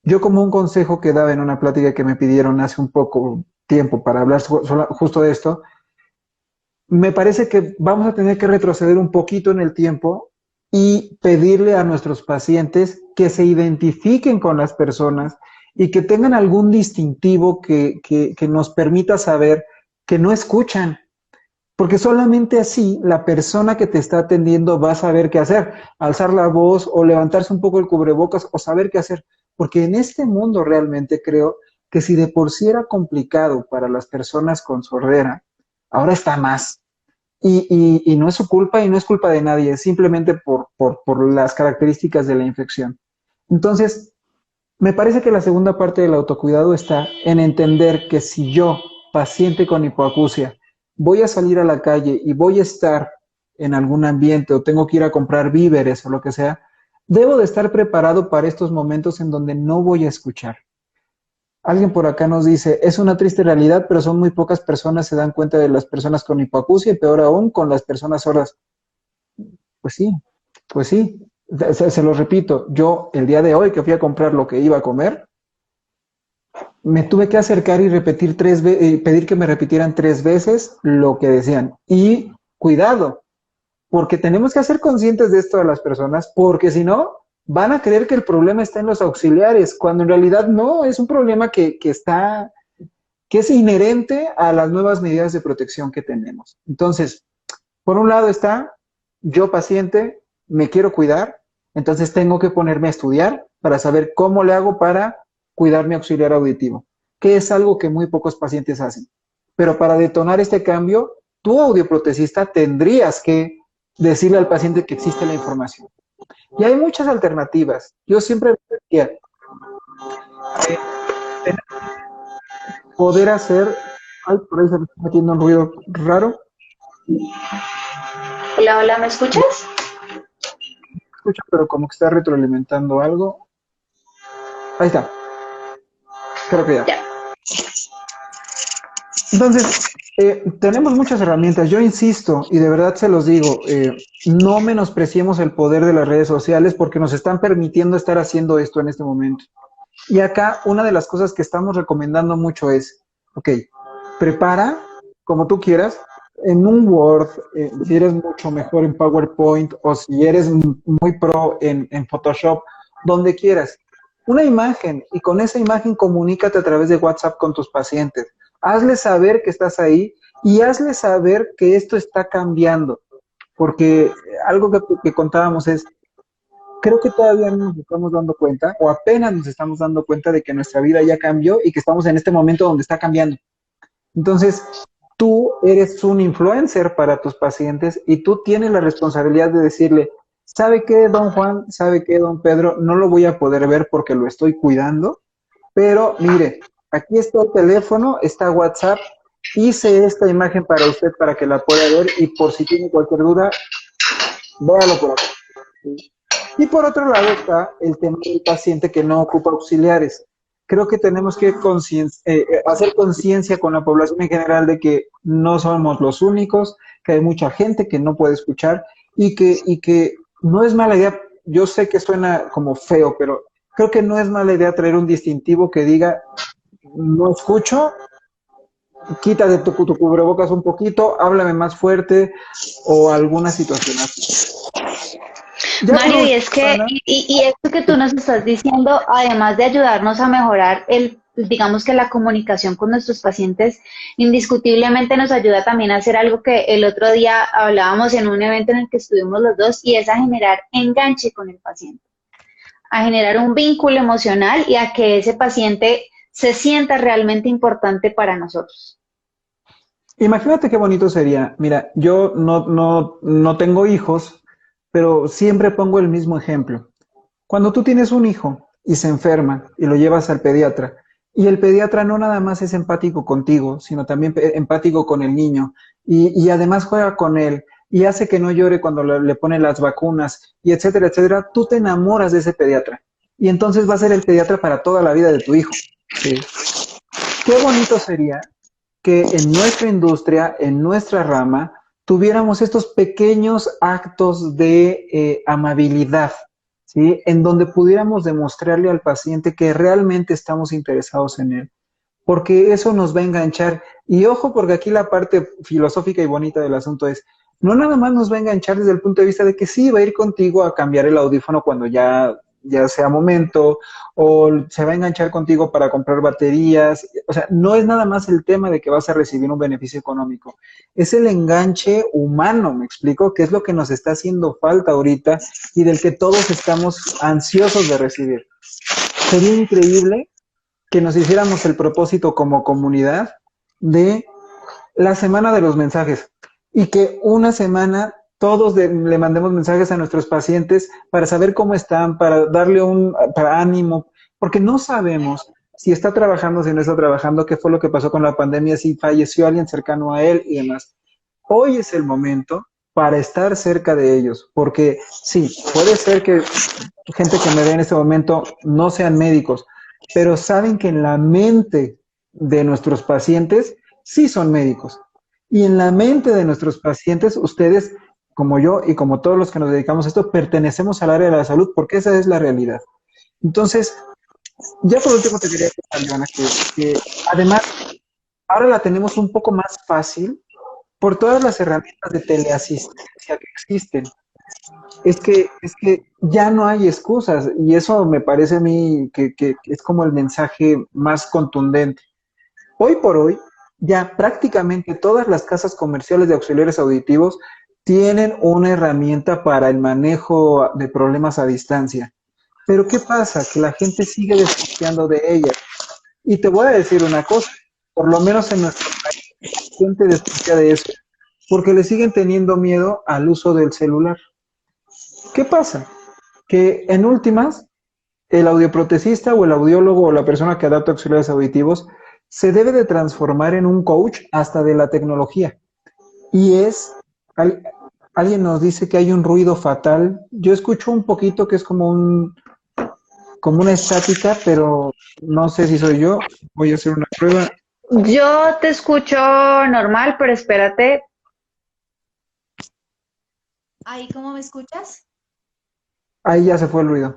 Yo como un consejo que daba en una plática que me pidieron hace un poco tiempo para hablar justo de esto, me parece que vamos a tener que retroceder un poquito en el tiempo y pedirle a nuestros pacientes que se identifiquen con las personas y que tengan algún distintivo que nos permita saber que no escuchan, porque solamente así la persona que te está atendiendo va a saber qué hacer, alzar la voz o levantarse un poco el cubrebocas o saber qué hacer, porque en este mundo realmente creo que si de por sí era complicado para las personas con sordera, ahora está más. Y no es su culpa y no es culpa de nadie, es simplemente por las características de la infección. Entonces, me parece que la segunda parte del autocuidado está en entender que si yo, paciente con hipoacusia, voy a salir a la calle y voy a estar en algún ambiente o tengo que ir a comprar víveres o lo que sea, debo de estar preparado para estos momentos en donde no voy a escuchar. Alguien por acá nos dice, es una triste realidad, pero son muy pocas personas se dan cuenta de las personas con hipoacusia y peor aún con las personas sordas. Pues sí, pues sí. Se lo repito, yo el día de hoy que fui a comprar lo que iba a comer, me tuve que acercar y repetir pedir que me repitieran 3 veces lo que decían. Y cuidado, porque tenemos que hacer conscientes de esto a las personas, porque si no, van a creer que el problema está en los auxiliares, cuando en realidad no, es un problema que es inherente a las nuevas medidas de protección que tenemos. Entonces, por un lado está, yo paciente, me quiero cuidar, entonces tengo que ponerme a estudiar para saber cómo le hago para cuidar mi auxiliar auditivo, que es algo que muy pocos pacientes hacen. Pero para detonar este cambio, tú audioprotesista tendrías que decirle al paciente que existe la información. Y hay muchas alternativas. Yo siempre decía, poder hacer, ay, por ahí se me está metiendo un ruido raro. Hola, hola, ¿me escuchas? Escucho, pero como que está retroalimentando algo. Ahí está. Creo que ya. Ya. Entonces, tenemos muchas herramientas. Yo insisto, y de verdad se los digo, no menospreciemos el poder de las redes sociales porque nos están permitiendo estar haciendo esto en este momento. Y acá, una de las cosas que estamos recomendando mucho es, ok, prepara, como tú quieras, en un Word, si eres mucho mejor en PowerPoint o si eres muy pro en Photoshop, donde quieras, una imagen y con esa imagen comunícate a través de WhatsApp con tus pacientes. Hazle saber que estás ahí y hazle saber que esto está cambiando. Porque algo que contábamos es, creo que todavía no nos estamos dando cuenta o apenas nos estamos dando cuenta de que nuestra vida ya cambió y que estamos en este momento donde está cambiando. Entonces, tú eres un influencer para tus pacientes y tú tienes la responsabilidad de decirle, ¿sabe qué, don Juan? ¿Sabe qué, don Pedro? No lo voy a poder ver porque lo estoy cuidando, pero mire, aquí está el teléfono, está WhatsApp, hice esta imagen para usted para que la pueda ver y por si tiene cualquier duda, véalo por acá. ¿Sí? Y por otro lado está el tema del paciente que no ocupa auxiliares. Creo que tenemos que hacer conciencia con la población en general de que no somos los únicos, que hay mucha gente que no puede escuchar y que no es mala idea. Yo sé que suena como feo, pero creo que no es mala idea traer un distintivo que diga, no escucho, quítate tu cubrebocas un poquito, háblame más fuerte o alguna situación así. Ya Mario, y es que, y esto que tú nos estás diciendo, además de ayudarnos a mejorar digamos que la comunicación con nuestros pacientes, indiscutiblemente nos ayuda también a hacer algo que el otro día hablábamos en un evento en el que estuvimos los dos, y es a generar enganche con el paciente, a generar un vínculo emocional y a que ese paciente se sienta realmente importante para nosotros. Imagínate qué bonito sería. Mira, yo no tengo hijos, pero siempre pongo el mismo ejemplo. Cuando tú tienes un hijo y se enferma y lo llevas al pediatra, y el pediatra no nada más es empático contigo, sino también empático con el niño, y además juega con él, y hace que no llore cuando le ponen las vacunas, y etcétera, etcétera, tú te enamoras de ese pediatra. Y entonces va a ser el pediatra para toda la vida de tu hijo. ¿Sí? Qué bonito sería que en nuestra industria, en nuestra rama, tuviéramos estos pequeños actos de amabilidad, ¿sí? En donde pudiéramos demostrarle al paciente que realmente estamos interesados en él, porque eso nos va a enganchar. Y ojo, porque aquí la parte filosófica y bonita del asunto es, no nada más nos va a enganchar desde el punto de vista de que sí, va a ir contigo a cambiar el audífono cuando ya sea momento, o se va a enganchar contigo para comprar baterías. O sea, no es nada más el tema de que vas a recibir un beneficio económico, es el enganche humano, ¿me explico? Que es lo que nos está haciendo falta ahorita y del que todos estamos ansiosos de recibir. Sería increíble que nos hiciéramos el propósito como comunidad de la semana de los mensajes y que una semana todos le mandemos mensajes a nuestros pacientes para saber cómo están, para darle para ánimo, porque no sabemos si está trabajando, si no está trabajando, qué fue lo que pasó con la pandemia, si falleció alguien cercano a él y demás. Hoy es el momento para estar cerca de ellos, porque sí, puede ser que gente que me ve en este momento no sean médicos, pero saben que en la mente de nuestros pacientes sí son médicos. Y en la mente de nuestros pacientes, ustedes como yo y como todos los que nos dedicamos a esto, pertenecemos al área de la salud porque esa es la realidad. Entonces, ya por último te quería contar, Joana, que además ahora la tenemos un poco más fácil por todas las herramientas de teleasistencia que existen. Es que ya no hay excusas y eso me parece a mí que es como el mensaje más contundente. Hoy por hoy, ya prácticamente todas las casas comerciales de auxiliares auditivos tienen una herramienta para el manejo de problemas a distancia. Pero ¿qué pasa? Que la gente sigue desconfiando de ella. Y te voy a decir una cosa, por lo menos en nuestro país, la gente desconfía de eso, porque le siguen teniendo miedo al uso del celular. ¿Qué pasa? Que en últimas, el audioprotesista o el audiólogo o la persona que adapta auxiliares auditivos se debe de transformar en un coach hasta de la tecnología. Y alguien nos dice que hay un ruido fatal. Yo escucho un poquito que es como una estática, pero no sé si soy yo. Voy a hacer una prueba. Yo te escucho normal, pero espérate. ¿Ahí cómo me escuchas? Ahí ya se fue el ruido.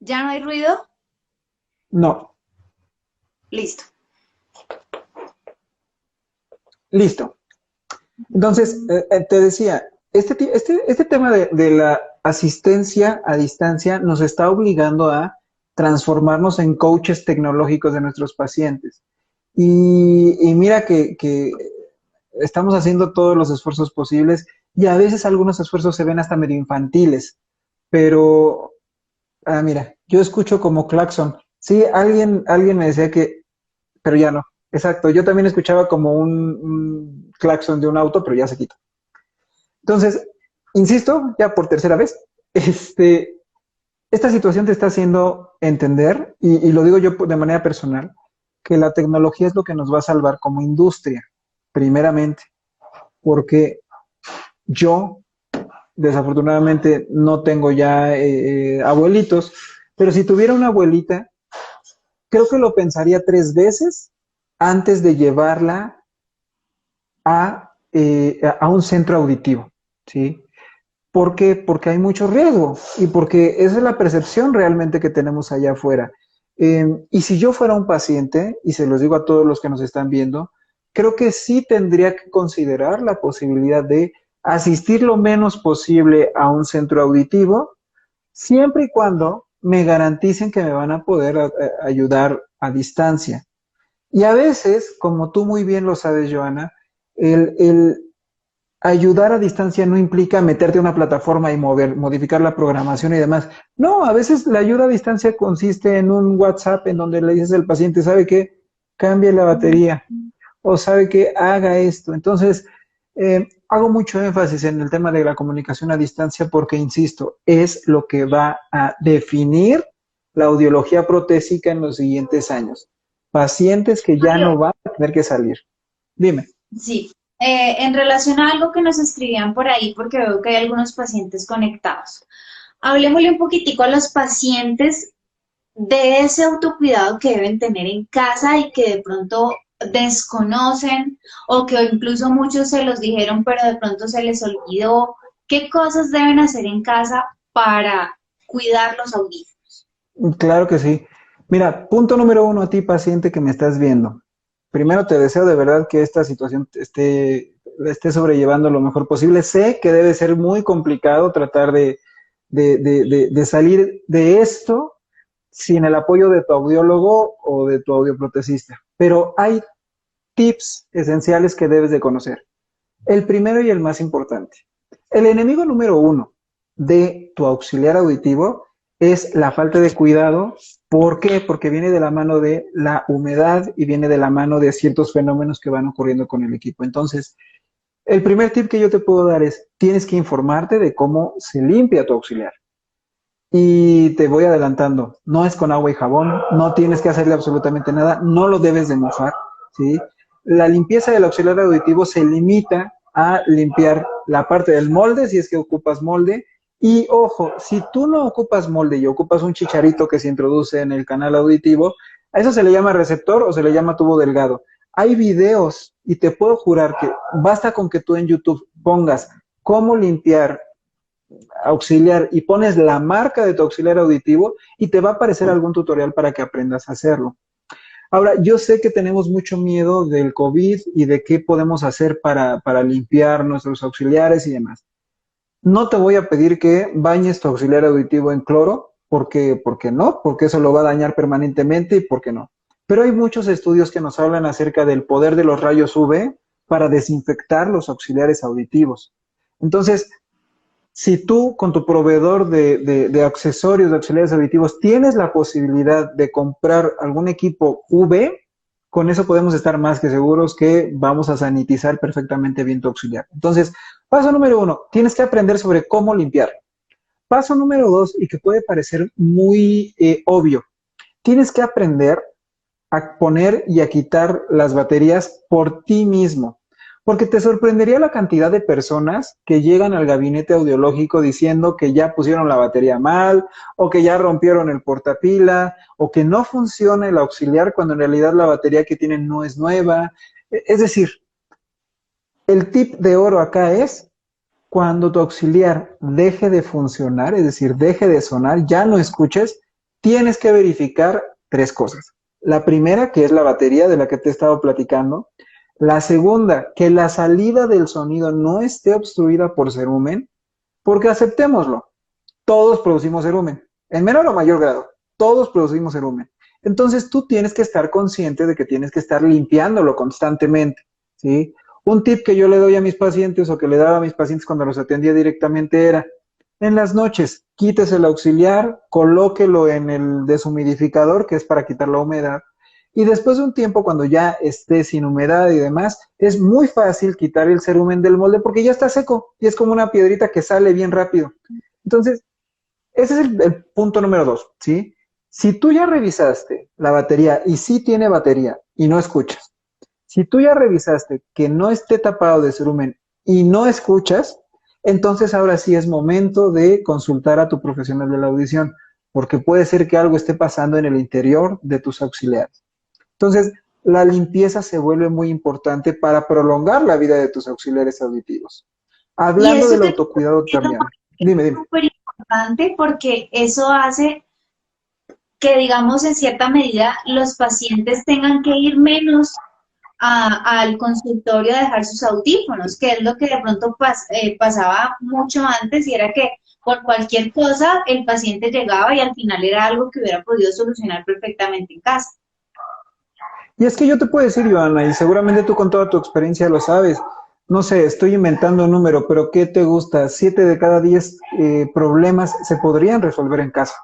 ¿Ya no hay ruido? No, Listo. listo. Entonces, te decía, este tema de la asistencia a distancia nos está obligando a transformarnos en coaches tecnológicos de nuestros pacientes. Y mira que estamos haciendo todos los esfuerzos posibles y a veces algunos esfuerzos se ven hasta medio infantiles, pero, mira, yo escucho como claxon. Sí, alguien me decía que, pero ya no. Exacto, yo también escuchaba como un claxon de un auto, pero ya se quitó. Entonces, insisto, ya por tercera vez, esta situación te está haciendo entender, y lo digo yo de manera personal, que la tecnología es lo que nos va a salvar como industria, primeramente, porque yo, desafortunadamente, no tengo ya abuelitos, pero si tuviera una abuelita, creo que lo pensaría 3 veces antes de llevarla a un centro auditivo, ¿sí? ¿Por qué? Porque hay mucho riesgo y porque esa es la percepción realmente que tenemos allá afuera. Y si yo fuera un paciente, y se los digo a todos los que nos están viendo, creo que sí tendría que considerar la posibilidad de asistir lo menos posible a un centro auditivo, siempre y cuando me garanticen que me van a poder ayudar a distancia. Y a veces, como tú muy bien lo sabes, Joana, el ayudar a distancia no implica meterte a una plataforma y modificar la programación y demás. No, a veces la ayuda a distancia consiste en un WhatsApp en donde le dices al paciente, ¿sabe qué? Cambie la batería o sabe que haga esto. Entonces, hago mucho énfasis en el tema de la comunicación a distancia porque, insisto, es lo que va a definir la audiología protésica en los siguientes años. Pacientes que ya Mario, no van a tener que salir. Dime. sí. En relación a algo que nos escribían por ahí, porque veo que hay algunos pacientes conectados. Hablemosle un poquitico a los pacientes de ese autocuidado que deben tener en casa y que de pronto desconocen o que incluso muchos se los dijeron pero de pronto se les olvidó. ¿Qué cosas deben hacer en casa para cuidar los audífonos? Claro que sí. Mira, punto número uno a ti, paciente que me estás viendo. Primero te deseo de verdad que esta situación la esté sobrellevando lo mejor posible. Sé que debe ser muy complicado tratar de salir de esto sin el apoyo de tu audiólogo o de tu audioprotesista. Pero hay tips esenciales que debes de conocer. El primero y el más importante. El enemigo número uno de tu auxiliar auditivo es la falta de cuidado. ¿Por qué? Porque viene de la mano de la humedad y viene de la mano de ciertos fenómenos que van ocurriendo con el equipo. Entonces, el primer tip que yo te puedo dar es, tienes que informarte de cómo se limpia tu auxiliar. Y te voy adelantando, no es con agua y jabón, no tienes que hacerle absolutamente nada, no lo debes de mojar, ¿sí? La limpieza del auxiliar auditivo se limita a limpiar la parte del molde, si es que ocupas molde, y ojo, si tú no ocupas molde y ocupas un chicharito que se introduce en el canal auditivo, a eso se le llama receptor o se le llama tubo delgado. Hay videos y te puedo jurar que basta con que tú en YouTube pongas cómo limpiar auxiliar y pones la marca de tu auxiliar auditivo y te va a aparecer algún tutorial para que aprendas a hacerlo. Ahora, yo sé que tenemos mucho miedo del COVID y de qué podemos hacer para limpiar nuestros auxiliares y demás. No te voy a pedir que bañes tu auxiliar auditivo en cloro, porque no, porque eso lo va a dañar permanentemente y porque no. Pero hay muchos estudios que nos hablan acerca del poder de los rayos UV para desinfectar los auxiliares auditivos. Entonces, si tú con tu proveedor de accesorios, de auxiliares auditivos, tienes la posibilidad de comprar algún equipo UV, con eso podemos estar más que seguros que vamos a sanitizar perfectamente bien tu auxiliar. Entonces, paso número 1, tienes que aprender sobre cómo limpiar. Paso número 2, y que puede parecer muy obvio, tienes que aprender a poner y a quitar las baterías por ti mismo. Porque te sorprendería la cantidad de personas que llegan al gabinete audiológico diciendo que ya pusieron la batería mal, o que ya rompieron el portapila, o que no funciona el auxiliar cuando en realidad la batería que tienen no es nueva. Es decir, el tip de oro acá es cuando tu auxiliar deje de funcionar, es decir, deje de sonar, ya no escuches, tienes que verificar 3 cosas. La primera, que es la batería de la que te he estado platicando. La segunda, que la salida del sonido no esté obstruida por cerumen, porque aceptémoslo, todos producimos cerumen, en menor o mayor grado, todos producimos cerumen. Entonces tú tienes que estar consciente de que tienes que estar limpiándolo constantemente, ¿sí? Un tip que yo le doy a mis pacientes o que le daba a mis pacientes cuando los atendía directamente era, en las noches, quítese el auxiliar, colóquelo en el deshumidificador, que es para quitar la humedad, y después de un tiempo, cuando ya esté sin humedad y demás, es muy fácil quitar el cerumen del molde porque ya está seco y es como una piedrita que sale bien rápido. Entonces, ese es el punto número 2, ¿sí? Si tú ya revisaste la batería y sí tiene batería y no escuchas, si tú ya revisaste que no esté tapado de cerumen y no escuchas, entonces ahora sí es momento de consultar a tu profesional de la audición, porque puede ser que algo esté pasando en el interior de tus auxiliares. Entonces, la limpieza se vuelve muy importante para prolongar la vida de tus auxiliares auditivos. Y Hablando eso del que autocuidado también. es Dime. súper importante porque eso hace que, digamos, en cierta medida los pacientes tengan que ir menos al consultorio a dejar sus audífonos, que es lo que de pronto pasaba mucho antes y era que por cualquier cosa el paciente llegaba y al final era algo que hubiera podido solucionar perfectamente en casa. Y es que yo te puedo decir, Joana, y seguramente tú con toda tu experiencia lo sabes, no sé, estoy inventando un número, pero ¿qué te gusta? 7 de cada 10 problemas se podrían resolver en casa.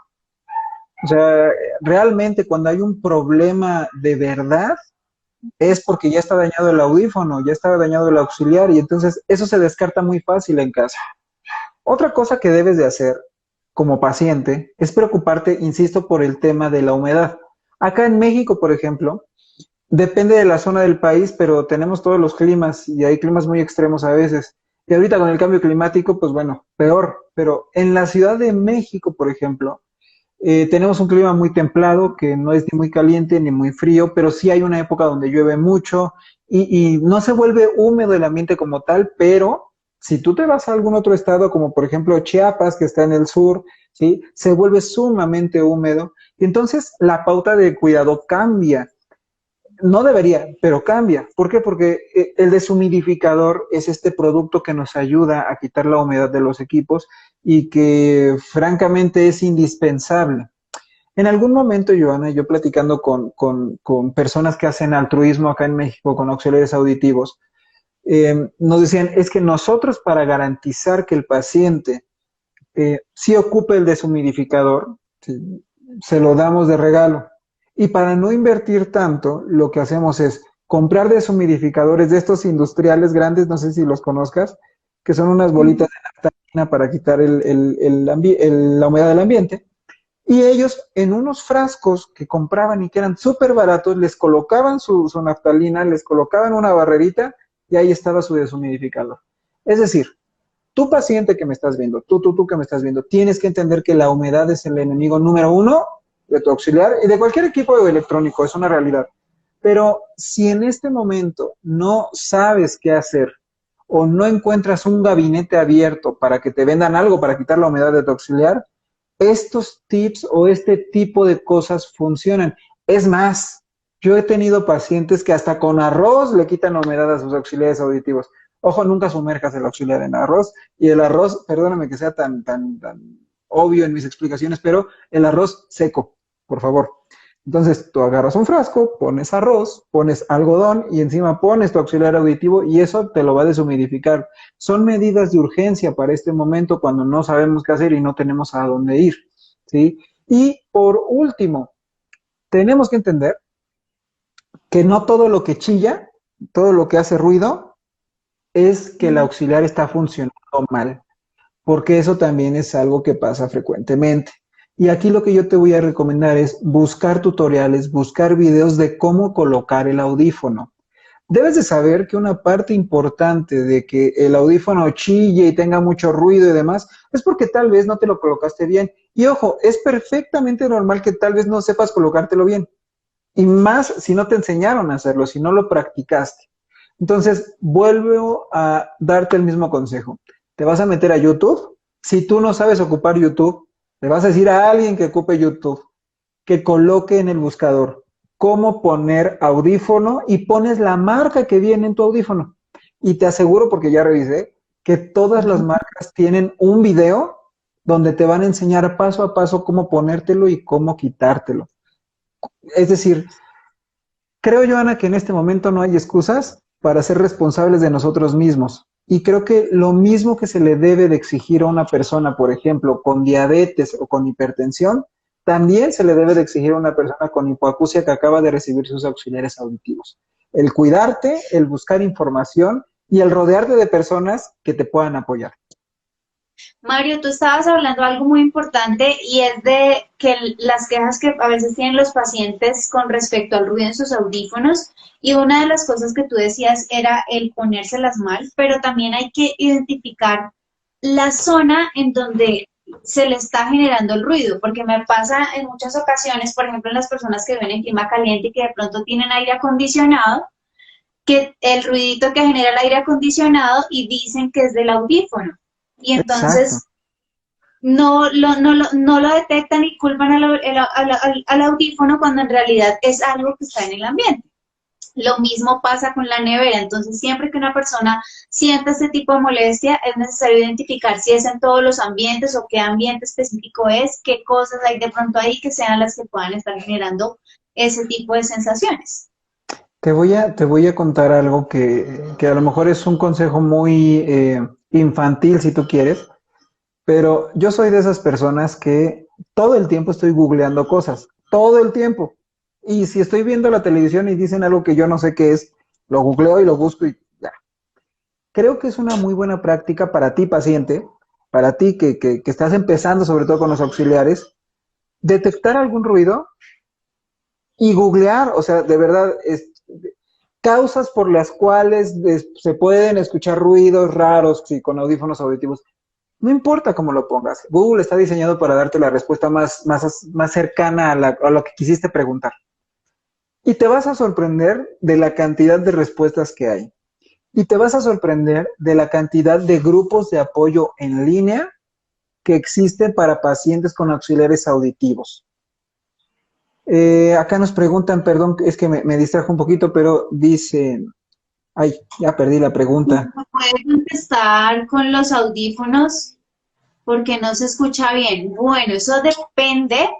O sea, realmente cuando hay un problema de verdad, es porque ya está dañado el audífono, ya está dañado el auxiliar, y entonces eso se descarta muy fácil en casa. Otra cosa que debes de hacer como paciente es preocuparte, insisto, por el tema de la humedad. Acá en México, por ejemplo, depende de la zona del país, pero tenemos todos los climas y hay climas muy extremos a veces. Y ahorita con el cambio climático, pues bueno, peor. Pero en la Ciudad de México, por ejemplo, tenemos un clima muy templado, que no es ni muy caliente ni muy frío, pero sí hay una época donde llueve mucho y no se vuelve húmedo el ambiente como tal, pero si tú te vas a algún otro estado, como por ejemplo Chiapas, que está en el sur, ¿sí? Se vuelve sumamente húmedo. Y entonces la pauta de cuidado cambia. No debería, pero cambia. ¿Por qué? Porque el deshumidificador es este producto que nos ayuda a quitar la humedad de los equipos y que francamente es indispensable. En algún momento, Joana, yo platicando con personas que hacen altruismo acá en México con auxiliares auditivos, nos decían, es que nosotros para garantizar que el paciente sí ocupe el deshumidificador, sí, se lo damos de regalo. Y para no invertir tanto, lo que hacemos es comprar deshumidificadores de estos industriales grandes, no sé si los conozcas, que son unas bolitas de naftalina para quitar la humedad del ambiente. Y ellos en unos frascos que compraban y que eran súper baratos, les colocaban su naftalina, les colocaban una barrerita y ahí estaba su deshumidificador. Es decir, tu paciente que me estás viendo, tú que me estás viendo, tienes que entender que la humedad es el enemigo número 1 de tu auxiliar y de cualquier equipo electrónico, es una realidad. Pero si en este momento no sabes qué hacer o no encuentras un gabinete abierto para que te vendan algo para quitar la humedad de tu auxiliar, estos tips o este tipo de cosas funcionan. Es más, yo he tenido pacientes que hasta con arroz le quitan humedad a sus auxiliares auditivos. Ojo, nunca sumerjas el auxiliar en arroz. Y el arroz, perdóname que sea tan obvio en mis explicaciones, pero el arroz seco, por favor. Entonces, tú agarras un frasco, pones arroz, pones algodón y encima pones tu auxiliar auditivo y eso te lo va a deshumidificar. Son medidas de urgencia para este momento cuando no sabemos qué hacer y no tenemos a dónde ir, ¿sí? Y por último, tenemos que entender que no todo lo que chilla, todo lo que hace ruido, es que el auxiliar está funcionando mal, porque eso también es algo que pasa frecuentemente. Y aquí lo que yo te voy a recomendar es buscar tutoriales, buscar videos de cómo colocar el audífono. Debes de saber que una parte importante de que el audífono chille y tenga mucho ruido y demás es porque tal vez no te lo colocaste bien. Y ojo, es perfectamente normal que tal vez no sepas colocártelo bien. Y más si no te enseñaron a hacerlo, si no lo practicaste. Entonces, vuelvo a darte el mismo consejo. Te vas a meter a YouTube. Si tú no sabes ocupar YouTube, le vas a decir a alguien que ocupe YouTube, que coloque en el buscador cómo poner audífono y pones la marca que viene en tu audífono. Y te aseguro, porque ya revisé, que todas las marcas tienen un video donde te van a enseñar paso a paso cómo ponértelo y cómo quitártelo. Es decir, creo yo, Ana, que en este momento no hay excusas para ser responsables de nosotros mismos. Y creo que lo mismo que se le debe de exigir a una persona, por ejemplo, con diabetes o con hipertensión, también se le debe de exigir a una persona con hipoacusia que acaba de recibir sus auxiliares auditivos. El cuidarte, el buscar información y el rodearte de personas que te puedan apoyar. Mario, tú estabas hablando de algo muy importante y es de que las quejas que a veces tienen los pacientes con respecto al ruido en sus audífonos, y una de las cosas que tú decías era el ponérselas mal, pero también hay que identificar la zona en donde se le está generando el ruido, porque me pasa en muchas ocasiones, por ejemplo, en las personas que viven en clima caliente y que de pronto tienen aire acondicionado, que el ruidito que genera el aire acondicionado y dicen que es del audífono. Y Exacto. entonces no lo detectan y culpan al audífono cuando en realidad es algo que está en el ambiente. Lo mismo pasa con la nevera. Entonces, siempre que una persona sienta este tipo de molestia, es necesario identificar si es en todos los ambientes o qué ambiente específico es, qué cosas hay de pronto ahí que sean las que puedan estar generando ese tipo de sensaciones. Te voy a contar algo que a lo mejor es un consejo muy infantil, si tú quieres, pero yo soy de esas personas que todo el tiempo estoy googleando cosas, todo el tiempo. Y si estoy viendo la televisión y dicen algo que yo no sé qué es, lo googleo y lo busco y ya. Creo que es una muy buena práctica para ti, paciente, para ti que estás empezando sobre todo con los auxiliares, detectar algún ruido y googlear, o sea, de verdad, causas por las cuales se pueden escuchar ruidos raros si con audífonos auditivos. No importa cómo lo pongas. Google está diseñado para darte la respuesta más cercana a lo que quisiste preguntar. Y te vas a sorprender de la cantidad de respuestas que hay. Y te vas a sorprender de la cantidad de grupos de apoyo en línea que existen para pacientes con auxiliares auditivos. Acá nos preguntan, perdón, es que me distrajo un poquito, pero dicen, ay, ya perdí la pregunta. ¿No puede contestar con los audífonos porque no se escucha bien? Bueno, eso depende.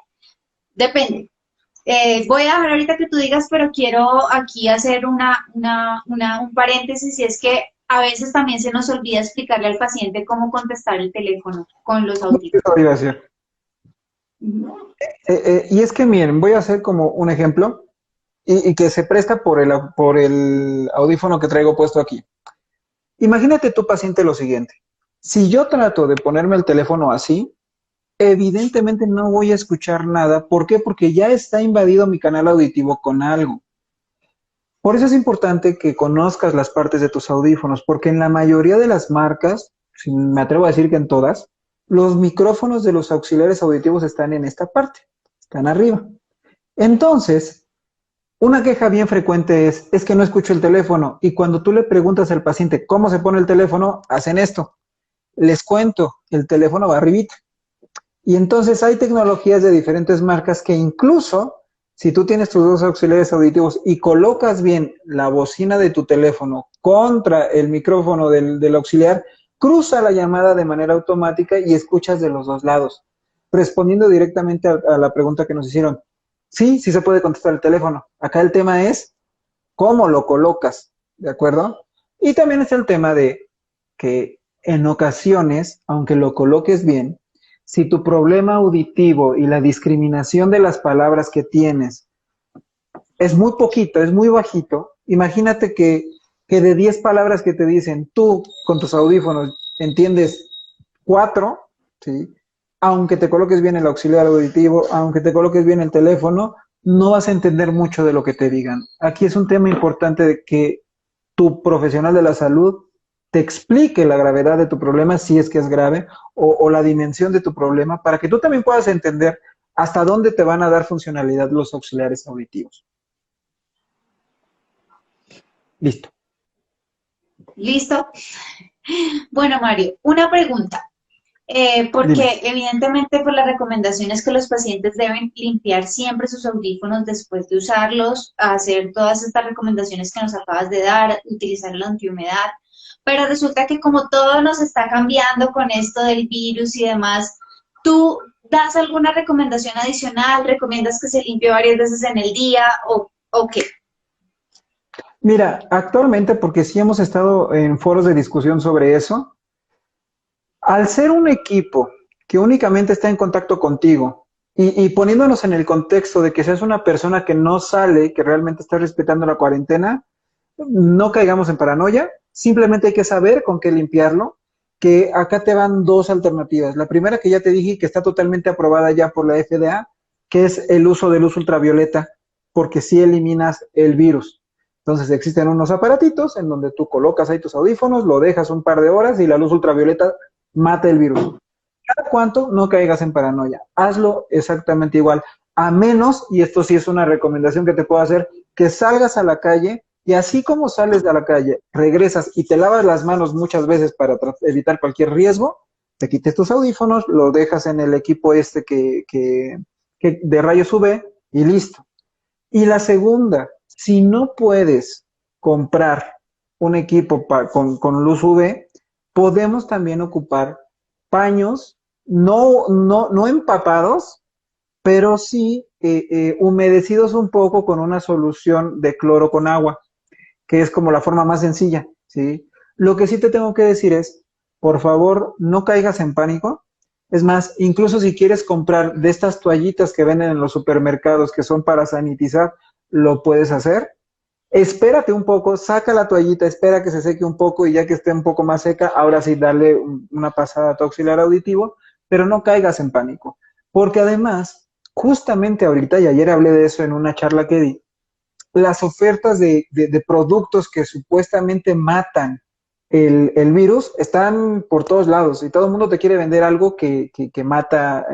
Voy a dejar ahorita que tú digas, pero quiero aquí hacer un paréntesis, y es que a veces también se nos olvida explicarle al paciente cómo contestar el teléfono con los audífonos. Eso iba a decir. Ujú. Y es que miren, voy a hacer como un ejemplo y que se presta por el audífono que traigo puesto aquí. Imagínate tu paciente lo siguiente. Si yo trato de ponerme el teléfono así, evidentemente no voy a escuchar nada. ¿Por qué? Porque ya está invadido mi canal auditivo con algo. Por eso es importante que conozcas las partes de tus audífonos, porque en la mayoría de las marcas, si me atrevo a decir que en todas, los micrófonos de los auxiliares auditivos están en esta parte, están arriba. Entonces, Una queja bien frecuente es que no escucho el teléfono y cuando tú le preguntas al paciente cómo se pone el teléfono, hacen esto. Les cuento, el teléfono va arribita. Y entonces hay tecnologías de diferentes marcas que incluso si tú tienes tus dos auxiliares auditivos y colocas bien la bocina de tu teléfono contra el micrófono del auxiliar, cruza la llamada de manera automática y escuchas de los dos lados. Respondiendo directamente a la pregunta que nos hicieron, sí, sí se puede contestar el teléfono. Acá el tema es cómo lo colocas, ¿de acuerdo? Y también es el tema de que en ocasiones, aunque lo coloques bien, si tu problema auditivo y la discriminación de las palabras que tienes es muy poquito, es muy bajito, imagínate que de 10 palabras que te dicen, tú con tus audífonos entiendes 4, ¿sí? Aunque te coloques bien el auxiliar auditivo, aunque te coloques bien el teléfono, no vas a entender mucho de lo que te digan. Aquí es un tema importante de que tu profesional de la salud te explique la gravedad de tu problema, si es que es grave, o la dimensión de tu problema, para que tú también puedas entender hasta dónde te van a dar funcionalidad los auxiliares auditivos. Listo. ¿Listo? Bueno, Mario, una pregunta. Dime. Porque evidentemente por las recomendaciones que los pacientes deben limpiar siempre sus audífonos después de usarlos, hacer todas estas recomendaciones que nos acabas de dar, utilizar el antihumedad, pero resulta que como todo nos está cambiando con esto del virus y demás, ¿tú das alguna recomendación adicional? ¿Recomiendas que se limpie varias veces en el día o qué? Mira, actualmente, porque sí hemos estado en foros de discusión sobre eso, al ser un equipo que únicamente está en contacto contigo y poniéndonos en el contexto de que seas una persona que no sale, que realmente está respetando la cuarentena, no caigamos en paranoia, simplemente hay que saber con qué limpiarlo, que acá te van dos alternativas. La primera que ya te dije que está totalmente aprobada ya por la FDA, que es el uso de luz ultravioleta, porque sí eliminas el virus. Entonces existen unos aparatitos en donde tú colocas ahí tus audífonos, lo dejas un par de horas y la luz ultravioleta mata el virus. ¿Cada cuánto? No caigas en paranoia. Hazlo exactamente igual. A menos, y esto sí es una recomendación que te puedo hacer, que salgas a la calle y así como sales a la calle, regresas y te lavas las manos muchas veces para evitar cualquier riesgo, te quites tus audífonos, lo dejas en el equipo este que de rayos UV y listo. Y la segunda, si no puedes comprar un equipo con luz UV, podemos también ocupar paños no empapados, pero sí humedecidos un poco con una solución de cloro con agua, que es como la forma más sencilla, ¿sí? Lo que sí te tengo que decir es, por favor, no caigas en pánico. Es más, incluso si quieres comprar de estas toallitas que venden en los supermercados que son para sanitizar, lo puedes hacer. Espérate un poco, saca la toallita, espera que se seque un poco y ya que esté un poco más seca, ahora sí darle una pasada a tu auxiliar auditivo, pero no caigas en pánico. Porque además, justamente ahorita, y ayer hablé de eso en una charla que di, las ofertas de productos que supuestamente matan el virus están por todos lados y todo el mundo te quiere vender algo que mata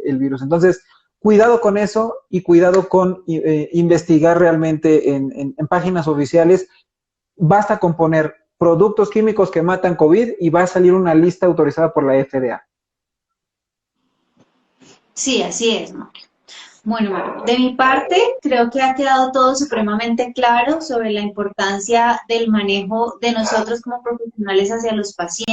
el virus. Entonces, cuidado con eso y cuidado con investigar realmente en páginas oficiales. Basta con poner productos químicos que matan COVID y va a salir una lista autorizada por la FDA. Sí, así es, Mario. Bueno, Mario, de mi parte, creo que ha quedado todo supremamente claro sobre la importancia del manejo de nosotros como profesionales hacia los pacientes.